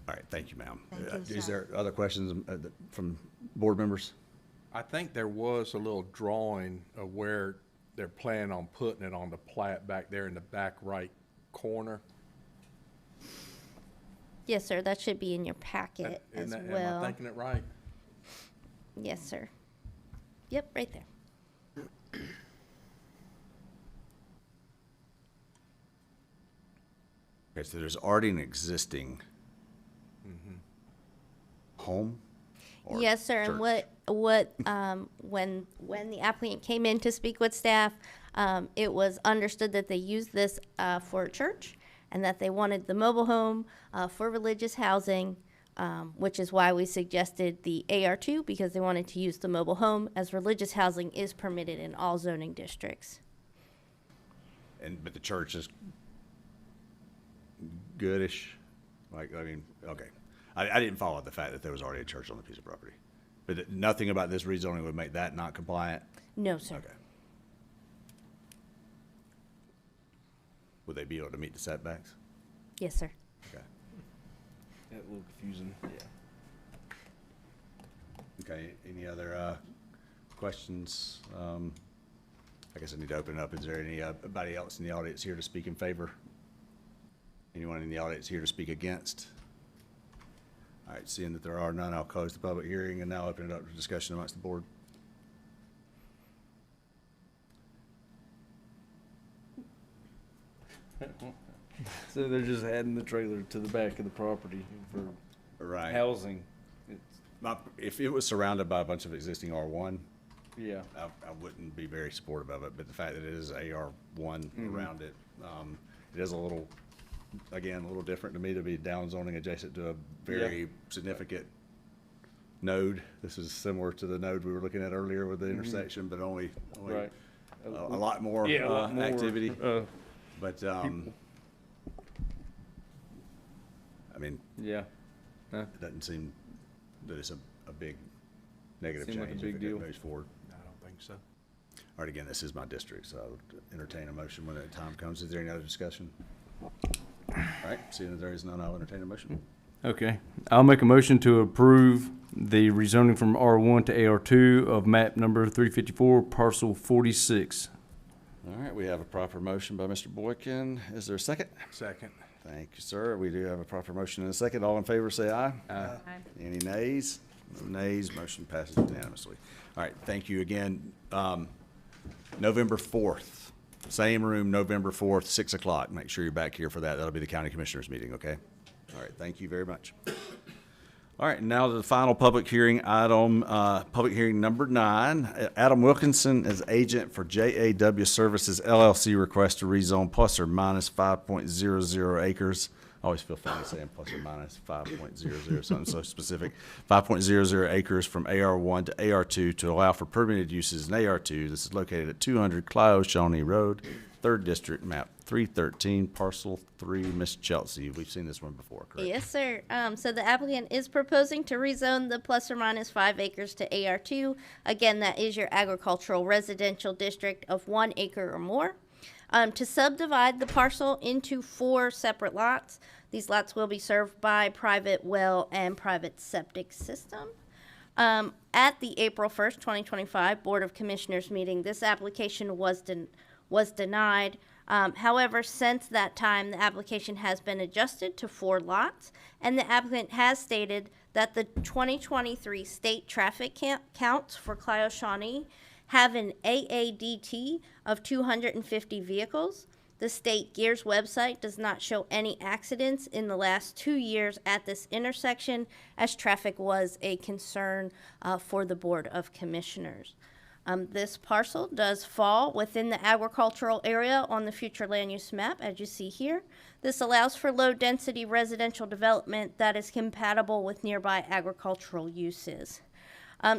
All right, thank you, ma'am. Thank you, Is sir. there other questions from board members? I think there was a little drawing of where they're planning on putting it on the plat back there in the back right corner. Yes, sir, that should be in your packet as Am I well. thinking it right? Yes, sir. Yep, right there. Okay, so there's already an existing home? or Yes, sir, and church? when the applicant came in to speak with staff, it was understood that they used this for a church, and that they wanted the mobile home for religious housing, which is why we suggested the AR2, because they wanted to use the mobile home, as religious housing is permitted in all zoning districts. But the church is goodish, okay. I didn't follow the fact that there was already a church on the piece of property. But nothing about this rezoning would make that not compliant? No, sir. Okay. Would they be able to meet the setbacks? Yes, sir. Okay. Yeah, a little confusing. Yeah. Okay, any other questions? I guess I need to open it up. Is there anybody else in the audience here to speak in favor? Anyone in the audience here to speak against? All right, seeing that there are none, I'll close the public hearing and now open it up for discussion amongst the board. So they're just adding the trailer to the back of the property for Right. housing. If it was surrounded by a bunch of existing R1, Yeah. I wouldn't be very supportive of it, but the fact that it is AR1 around it, it is a little different to me to be down zoning adjacent to a very significant node. This is similar to the node we were looking at earlier with the intersection, but only Right. a lot more Yeah, a lot more, activity. But, people. I mean, Yeah. it doesn't seem that it's a big negative Seem like a change big if it deal. moves forward. I don't think so. All right, again, this is my district, so I would entertain a motion when the time comes. Is there any other discussion? All right, seeing that there is none, I'll entertain a motion. Okay. I'll make a motion to approve the rezoning from R1 to AR2 of map number 354, parcel 46. All right, we have a proper motion by Mr. Boykin. Is there a second? Second. Thank you, sir. We do have a proper motion and a second. All in favor, say aye. Aye. Any nays? No nays. Motion passes unanimously. All right, thank you again. November 4th, same room, November 4th, 6 o'clock. Make sure you're back here for that. That'll be the county commissioners meeting, okay? All right, thank you very much. All right, now to the final public hearing item, public hearing number 9. Adam Wilkinson is agent for JAW Services LLC request to rezone plus or minus 5.00 acres. I always feel funny saying plus or minus 5.00, something so specific. 5.00 acres from AR1 to AR2 to allow for permitted uses in AR2. This is located at 200 Clio Shawnee Road, 3rd District, map 313, parcel 3. Miss Chelsea, we've seen this one before, correct? Yes, sir. So the applicant is proposing to rezone the plus or minus 5 acres to AR2. Again, that is your agricultural residential district of 1 acre or more. To subdivide the parcel into 4 separate lots. These lots will be served by private well and private septic system. At the April 1st, 2025 Board of Commissioners meeting, this application was denied. However, since that time, the application has been adjusted to 4 lots, and the applicant has stated that the 2023 state traffic counts for Clio Shawnee have an AADT of 250 vehicles. The state Gears website does not show any accidents in the last 2 years at this intersection, as traffic was a concern for the Board of Commissioners. This parcel does fall within the agricultural area on the future land use map, as you see here. This allows for low-density residential development that is compatible with nearby agricultural uses.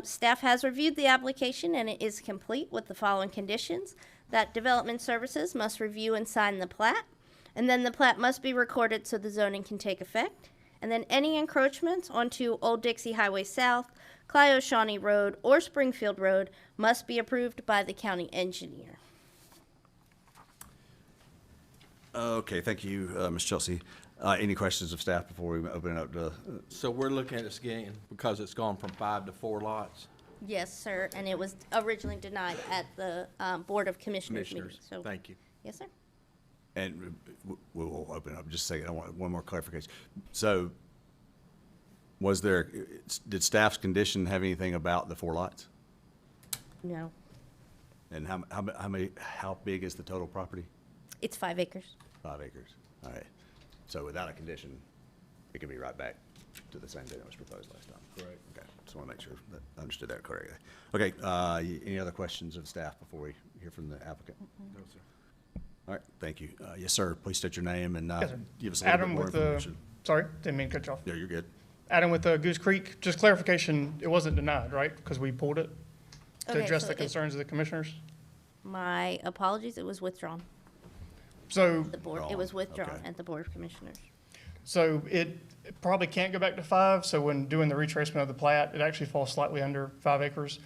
Staff has reviewed the application and it is complete with the following conditions: that Development Services must review and sign the plat, and then the plat must be recorded so the zoning can take effect. And then any encroachments onto Old Dixie Highway South, Clio Shawnee Road, or Springfield Road must be approved by the county engineer. Okay, thank you, Ms. Chelsea. Any questions of staff before we open it up to? So we're looking at this again because it's gone from 5 to 4 lots? Yes, sir, and it was originally denied at the Board of Commissioners meeting. So, Thank you. yes, sir. And we'll open it up just a second. I want one more clarification. So did staff's condition have anything about the 4 lots? No, And how big is the total property? it's 5 acres. 5 acres. All right. So without a condition, it can be right back to the same thing that was proposed last time. Correct. Okay. Just want to make sure that I understood that correctly. Okay. Any other questions of staff before we hear from the applicant? No, sir. All right. Thank you. Yes, sir. Please state your name and Yes, sir. give us a little bit Adam more with information. sorry, didn't mean to cut you off. Yeah, you're good. Adam with Goose Creek, just clarification, it wasn't denied, right? Because we pulled it to Okay, address so the concerns of the commissioners? My apologies, it was withdrawn. So, The board, it was withdrawn Okay. at the Board of Commissioners. so it probably can't go back to 5, so when doing the retracement of the plat, it actually falls slightly under 5 acres.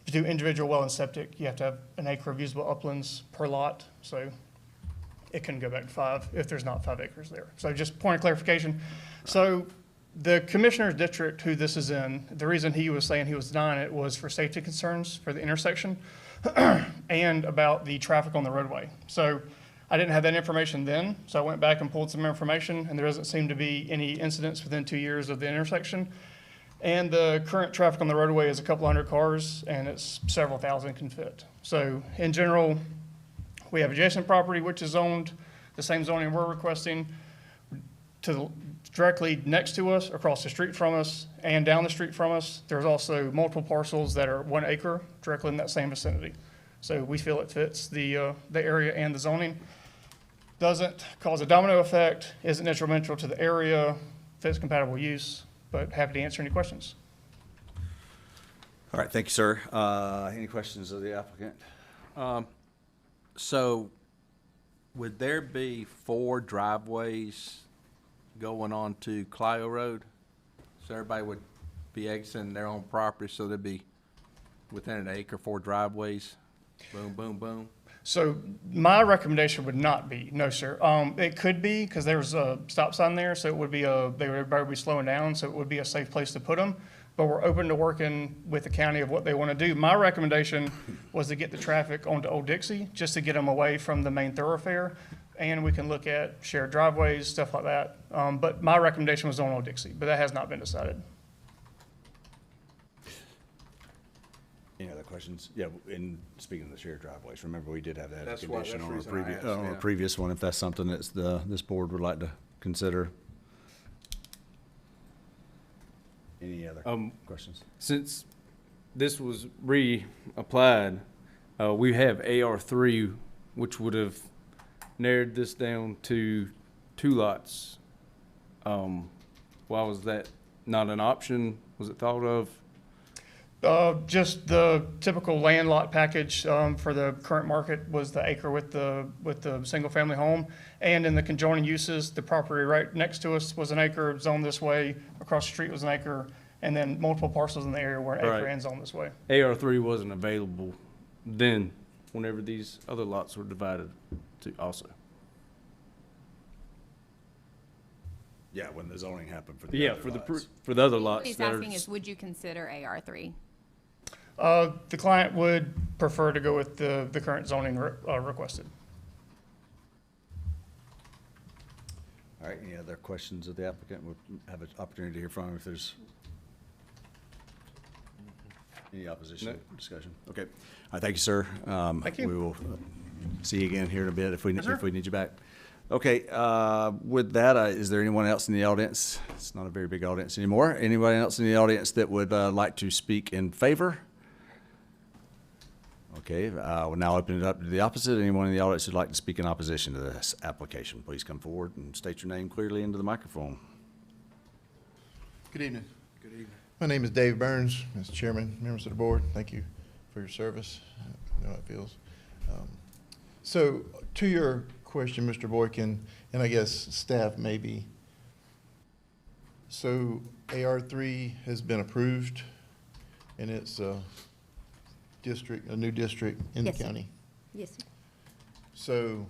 If you do individual well and septic, you have to have an acre of usable uplands per lot, so it can go back to 5 if there's not 5 acres there. So just point of clarification. So the commissioner's district, who this is in, the reason he was saying he was denying it was for safety concerns for the intersection and about the traffic on the roadway. So I didn't have that information then, so I went back and pulled some information, and there doesn't seem to be any incidents within 2 years of the intersection. And the current traffic on the roadway is a couple hundred cars, and it's several thousand can fit. So in general, we have adjacent property which is zoned, the same zoning we're requesting, directly next to us, across the street from us, and down the street from us. There's also multiple parcels that are 1 acre directly in that same vicinity. So we feel it fits the area and the zoning. Doesn't cause a domino effect, isn't detrimental to the area, fits compatible use, but happy to answer any questions. All right. Thank you, sir. Any questions of the applicant? So would there be 4 driveways going on to Clio Road? So everybody would be exiting their own property, so there'd be within an acre, 4 driveways? Boom, boom, boom. So my recommendation would not be, no, sir. It could be, because there's a stop sign there, so it would be everybody would be slowing down, so it would be a safe place to put them. But we're open to working with the county of what they want to do. My recommendation was to get the traffic onto Old Dixie, just to get them away from the main thoroughfare. And we can look at shared driveways, stuff like that. But my recommendation was on Old Dixie, but that has not been decided. Any other questions? Yeah, in speaking of the shared driveways, remember we did have that as a That's why- condition that's on the a reason I previous, asked, on a yeah. previous one, if that's something that's this board would like to consider. Questions? Since this was reapplied, we have AR3, which would have narrowed this down to 2 lots. Why was that not an option? Was it thought of? Just the typical land lot package for the current market was the acre with the single-family home. And in the conjoining uses, the property right next to us was an acre zoned this way, across the street was an acre, and then multiple parcels in the area were an acre Right. and zoned this way. AR3 wasn't available then, whenever these other lots were divided to also. Yeah, when the zoning happened for the Yeah, other for lots. for the other What lots he's that are. asking is, would you consider AR3? The client would prefer to go with the current zoning requested. All right, any other questions of the applicant? We'll have an opportunity to hear from him if there's any opposition No. discussion. Okay. All right, thank you, sir. Thank you. We will see you again here in a bit if we, Yes, sir. if we need you back. Okay, with that, is there anyone else in the audience? It's not a very big audience anymore. Anyone else in the audience that would like to speak in favor? Okay, we'll now open it up to the opposite. Anyone in the audience who'd like to speak in opposition to this application, please come forward and state your name clearly into the microphone. Good evening. Good evening. My name is Dave Burns, Mr. Chairman, members of the board. Thank you for your service. I know how it feels. So to your question, Mr. Boykin, and I guess staff maybe. So AR3 has been approved and it's a district, a new district in the Yes, sir. county. Yes, sir. So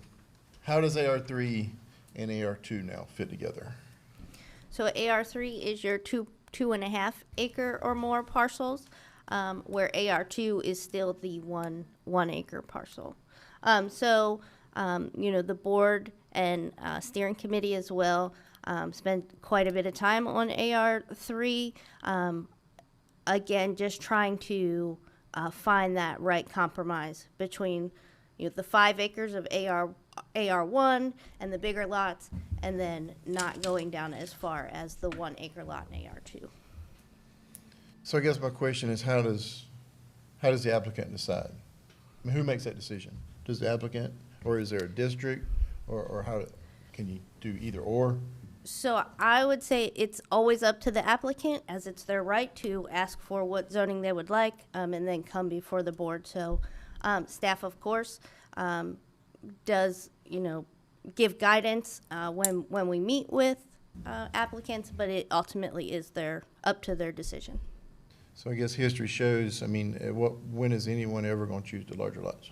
how does AR3 and AR2 now fit together? So AR3 is your 2.5 acre or more parcels, where AR2 is still the 1 acre parcel. The board and steering committee as well spent quite a bit of time on AR3. Again, just trying to find that right compromise between the 5 acres of AR1 and the bigger lots, and then not going down as far as the 1 acre lot in AR2. So I guess my question is, how does the applicant decide? I mean, who makes that decision? Does the applicant, or is there a district, or how, can you do either or? So I would say it's always up to the applicant, as it's their right to ask for what zoning they would like, and then come before the board. So staff, of course, does, give guidance when we meet with applicants, but it ultimately is up to their decision. So I guess history shows, I mean, when is anyone ever going to choose the larger lots?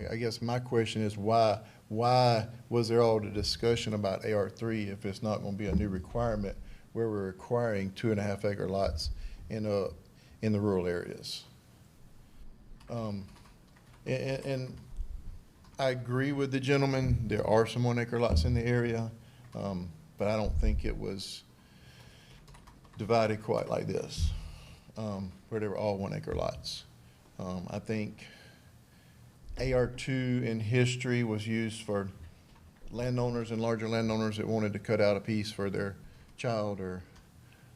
I guess my question is, why was there all the discussion about AR3 if it's not going to be a new requirement where we're requiring 2.5 acre lots in the rural areas? And I agree with the gentleman, there are some 1 acre lots in the area, but I don't think it was divided quite like this, where they were all 1 acre lots. I think AR2 in history was used for landowners and larger landowners that wanted to cut out a piece for their child, or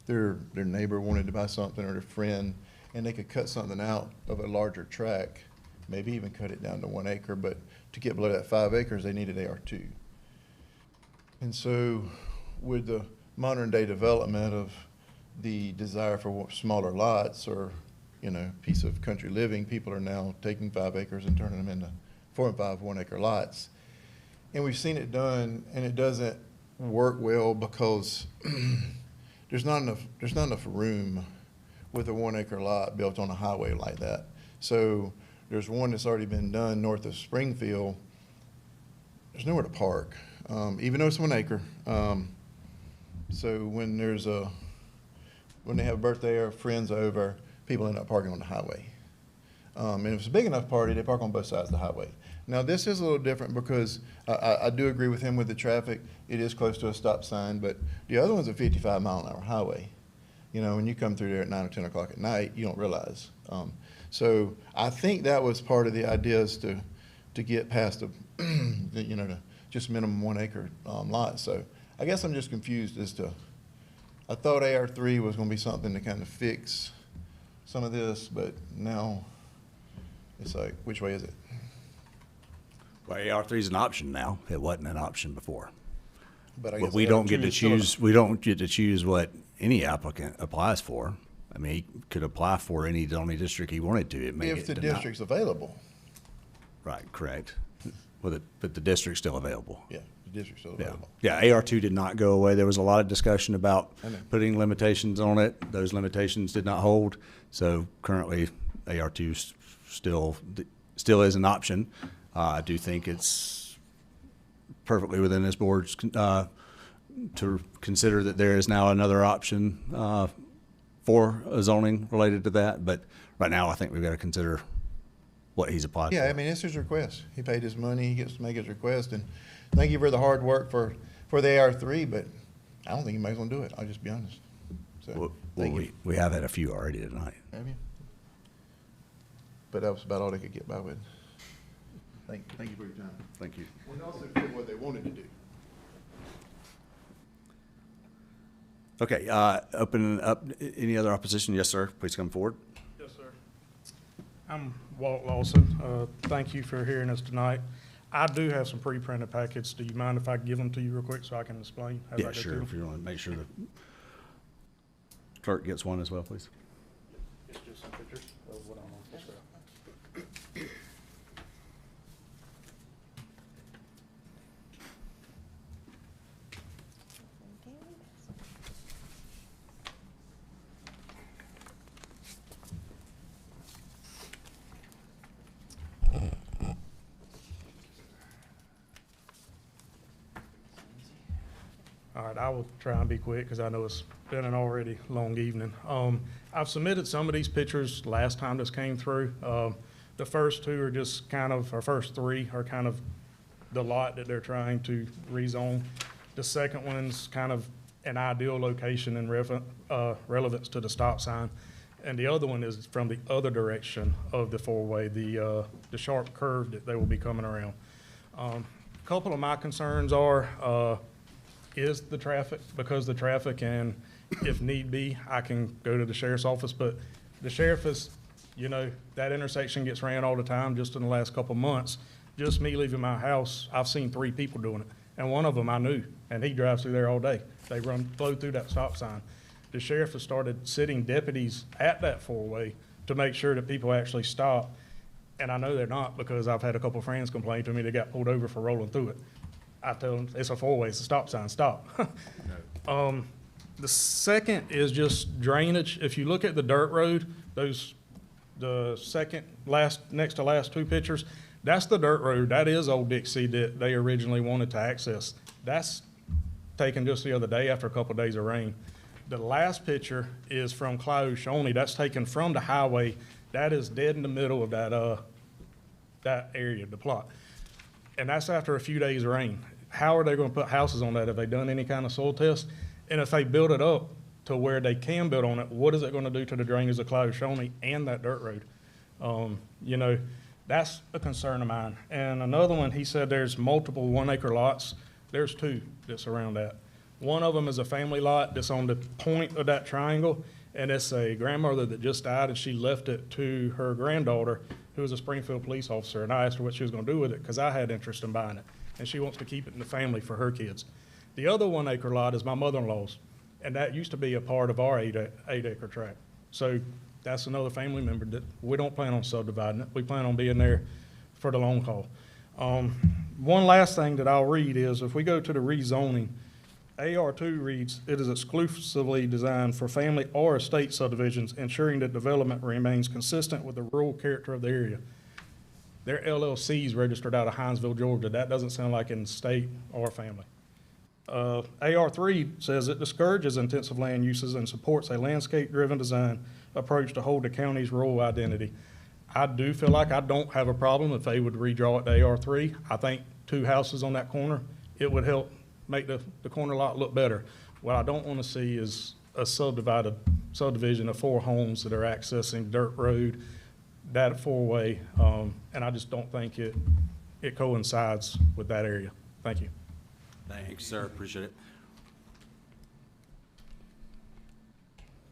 their neighbor wanted to buy something, or their friend, and they could cut something out of a larger tract, maybe even cut it down to 1 acre, but to get below that 5 acres, they needed AR2. And so with the modern day development of the desire for smaller lots, or piece of country living, people are now taking 5 acres and turning them into 4 and 5 1 acre lots. And we've seen it done, and it doesn't work well because there's not enough room with a 1 acre lot built on a highway like that. So there's one that's already been done north of Springfield. There's nowhere to park, even though it's 1 acre. So when they have a birthday or friends over, people end up parking on the highway. And if it's a big enough party, they park on both sides of the highway. Now, this is a little different because I do agree with him with the traffic. It is close to a stop sign, but the other one's a 55-mile-an-hour highway. When you come through there at 9 or 10 o'clock at night, you don't realize. So I think that was part of the idea, is to get past the just minimum 1 acre lot. So I guess I'm just confused as to I thought AR3 was gonna be something to kind of fix some of this, but now it's like, which way is it? Well, AR3 is an option now. It wasn't an option before. But I But guess we don't get AR2 to is still an- choose, we don't get to choose what any applicant applies for. I mean, he could apply for any zoning district he wanted to. It may If get the denied. district's available. Right, correct. But the district's still available. Yeah, the district's still Yeah, available. yeah, AR2 did not go away. There was a lot of discussion about I know. putting limitations on it. Those limitations did not hold. So currently, AR2 still is an option. I do think it's perfectly within this board's to consider that there is now another option for a zoning related to that. But right now, I think we've got to consider what he's applied for. Yeah, I mean, it's his request. He paid his money, he gets to make his request, and thank you for the hard work for the AR3, but I don't think he might as well do it, I'll just be honest. So, Well, thank you. we have had a few already tonight. Have you? But that was about all they could get by with. Thank you for your time. Thank you. And also did what they wanted to do. Okay, open up, any other opposition? Yes, sir, please come forward. Yes, sir. I'm Walt Lawson. Thank you for hearing us tonight. I do have some pre-printed packets. Do you mind if I give them to you real quick so I can explain? as I Yeah, go through sure, them? if you want to make sure the clerk gets one as well, please. It's just some pictures of what I'm on for sale. All right, I will try and be quick because I know it's been an already long evening. I've submitted some of these pictures last time this came through. The first two are just kind of, or first three are kind of the lot that they're trying to rezone. The second one's kind of an ideal location and relevance to the stop sign. And the other one is from the other direction of the four-way, the sharp curve that they will be coming around. Couple of my concerns are, is the traffic, because the traffic, and if need be, I can go to the sheriff's office, but the sheriff is, you know, that intersection gets ran all the time. Just in the last couple of months, just me leaving my house, I've seen 3 people doing it, and one of them I knew, and he drives through there all day. They flow through that stop sign. The sheriff has started sitting deputies at that four-way to make sure that people actually stop, and I know they're not, because I've had a couple of friends complain to me they got pulled over for rolling through it. I tell them, it's a four-way, it's a stop sign, stop. The second is just drainage. If you look at the dirt road, the second next to last 2 pictures, that's the dirt road. That is Old Dixie that they originally wanted to access. That's taken just the other day after a couple of days of rain. The last picture is from Clyde Shoney. That's taken from the highway. That is dead in the middle of that area, the plot. And that's after a few days of rain. How are they gonna put houses on that? Have they done any kind of soil test? And if they build it up to where they can build on it, what is it gonna do to the drainage of Clyde Shoney and that dirt road? You know, that's a concern of mine. And another one, he said there's multiple 1-acre lots. There's 2 that's around that. One of them is a family lot that's on the point of that triangle, and it's a grandmother that just died, and she left it to her granddaughter, who was a Springfield police officer, and I asked her what she was gonna do with it, because I had interest in buying it, and she wants to keep it in the family for her kids. The other 1-acre lot is my mother-in-law's, and that used to be a part of our 8-acre tract. So that's another family member that we don't plan on subdividing it. We plan on being there for the long haul. One last thing that I'll read is, if we go to the rezoning, AR2 reads, it is exclusively designed for family or estate subdivisions, ensuring that development remains consistent with the rural character of the area. Their LLC's registered out of Hinesville, Georgia. That doesn't sound like an estate or family. AR3 says it discourages intensive land uses and supports a landscape-driven design approach to hold the county's rural identity. I do feel like I don't have a problem if they would redraw it to AR3. I think 2 houses on that corner, it would help make the corner lot look better. What I don't want to see is a subdivision of 4 homes that are accessing dirt road, that four-way, and I just don't think it coincides with that area. Thank you. Thanks, sir, appreciate it.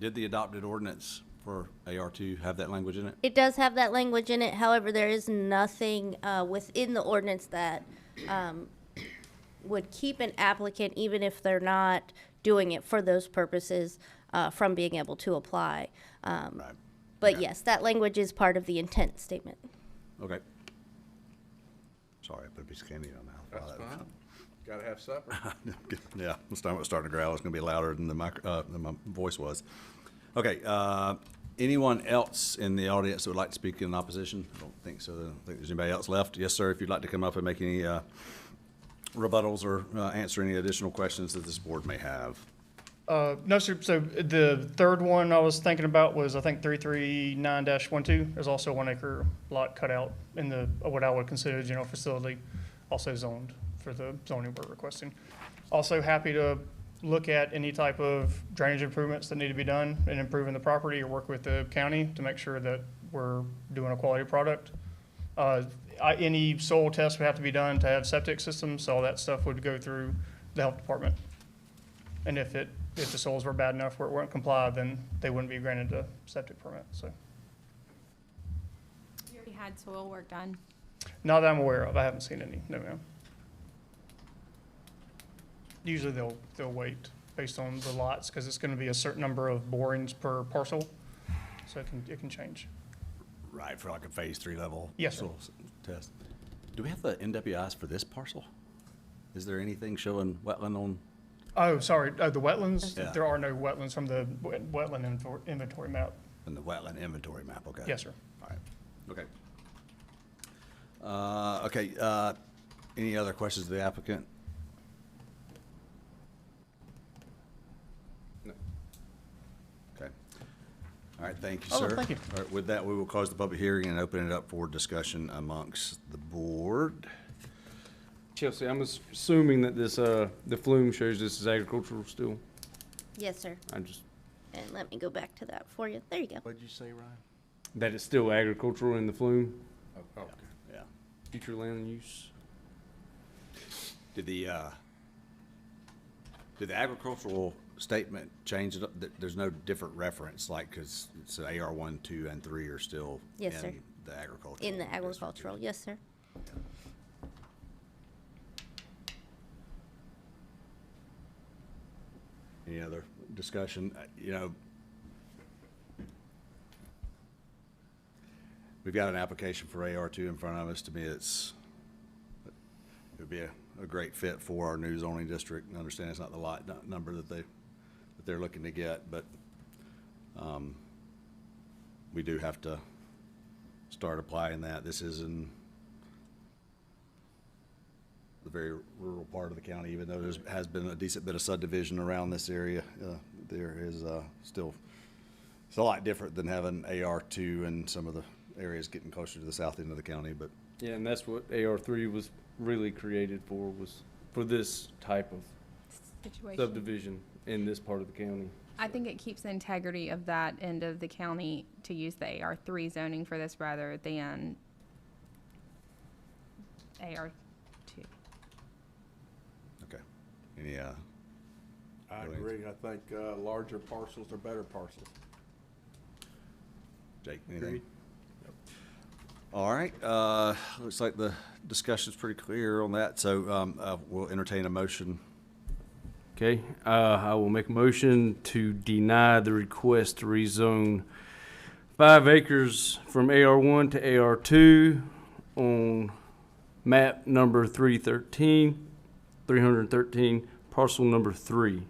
Did the adopted ordinance for AR2 have that language in it? It does have that language in it, however, there is nothing within the ordinance that would keep an applicant, even if they're not doing it for those purposes, from being able to apply. But yes, that language is part of the intent statement. Okay. Sorry, I put a piece of candy in my mouth. That's fine. Gotta have supper. Yeah, my stomach was starting to growl. It's gonna be louder than than my voice was. Okay, anyone else in the audience that would like to speak in opposition? I don't think so. I don't think there's anybody else left. Yes, sir, if you'd like to come up and make any rebuttals or answer any additional questions that this board may have. No, sir. So the third one I was thinking about was, I think, 339-12. There's also a 1 acre lot cut out in the, what I would consider a general facility, also zoned for the zoning we're requesting. Also happy to look at any type of drainage improvements that need to be done in improving the property, or work with the county to make sure that we're doing a quality product. Any soil tests would have to be done to have septic systems, so all that stuff would go through the health department. And if the soils were bad enough where it wouldn't comply, then they wouldn't be granted a septic permit, so. You already had soil work done? Not that I'm aware of, I haven't seen any, no ma'am. Usually they'll wait based on the lots, because it's gonna be a certain number of borings per parcel, so it can change. Right, for like a phase 3 level. Yes, sir. soil test. Do we have the NWIs for this parcel? Is there anything showing wetland on? Oh, sorry, the wetlands? Yeah. There are no wetlands from the wetland inventory map. In the wetland inventory map, okay. Yes, sir. All right, okay. Any other questions of the applicant? No. Okay. All right, thank you, Oh, sir. thank you. All right, with that, we will close the public hearing and open it up for discussion amongst the board. Chelsea, I'm assuming that this, the flume shows this is agricultural still. Yes, sir. I just, And let me go back to that for you. There you go. What'd you say, Ryan? that it's still agricultural in the flume, Oh, okay. Yeah. future land use. Did the agricultural statement change? There's no different reference, like, because it's AR1, 2, and 3 are still Yes, sir. in the agricultural. In the district. agricultural, yes, sir. Any other discussion? You know, we've got an application for AR2 in front of us. To me, it would be a great fit for our new zoning district. I understand it's not the lot number that they're looking to get, but we do have to start applying that. This is in the very rural part of the county, even though there has been a decent bit of subdivision around this area. There is still, it's a lot different than having AR2 and some of the areas getting closer to the south end of the county, but. Yeah, and that's what AR3 was really created for, was for this type of Situation. subdivision in this part of the county. I think it keeps the integrity of that end of the county to use the AR3 zoning for this rather than AR2. Okay. Any, I agree. I think larger parcels are better parcels. Jake, anything? Agreed. All right, looks like the discussion's pretty clear on that, so we'll entertain a motion. Okay, I will make a motion to deny the request to rezone 5 acres from AR1 to AR2 on map number 313, parcel number 3,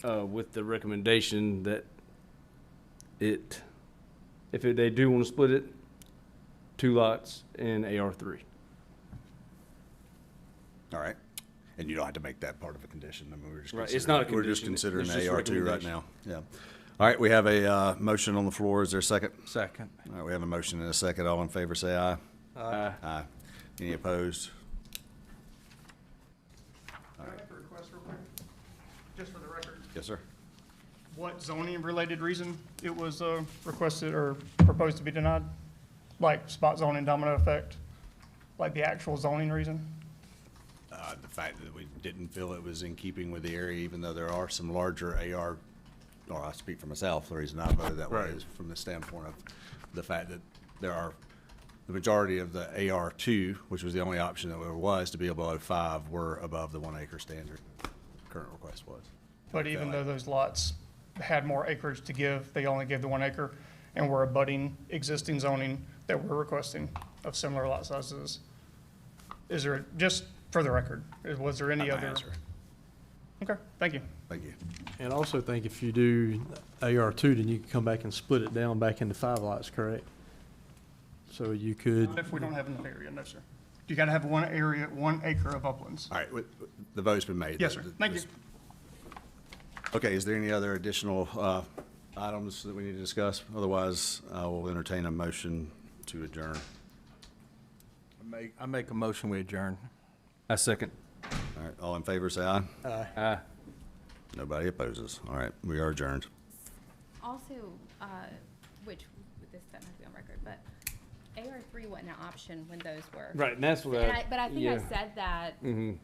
with the recommendation that they do want to split it, 2 lots in AR3. All right, and you don't have to make that part of a condition. I mean, we're just Right, it's considering- not a We're just condition. considering It's just AR2 right recommendation. now, yeah. All right, we have a motion on the floor. Is there a second? Second. All right, we have a motion and a second. All in favor, say aye. Aye. Aye. Any opposed? Can I make a request real quick? Just for the record, Yes, sir. what zoning related reason it was requested or proposed to be denied? Like spot zoning, domino effect? Like the actual zoning reason? The fact that we didn't feel it was in keeping with the area, even though there are some larger or I speak for myself, the reason I voted that way Right. is from the standpoint of the fact that the majority of the AR2, which was the only option that there was to be below 5, were above the 1 acre standard. Current request was. But even though those lots had more acreage to give, they only gave the 1 acre and were abutting existing zoning that we're requesting of similar lot sizes. Is there, just for the record, was there any Not my other? answer. Okay, thank you. Thank you. And I also think if you do AR2, then you can come back and split it down back into 5 lots, correct? So you could. If we don't have enough area, no, sir. You gotta have 1 area, 1 acre of uplands. All right, the vote's been made. Yes, sir. Thank you. Okay, is there any other additional items that we need to discuss? Otherwise, I will entertain a motion to adjourn. I make a motion, we adjourn. I second. All right, all in favor, say aye. Aye. Nobody opposes. All right, we are adjourned. Also, which, this doesn't have to be on record, but AR3 wasn't an option when those were. Right, and that's what But I think I said that Mhm.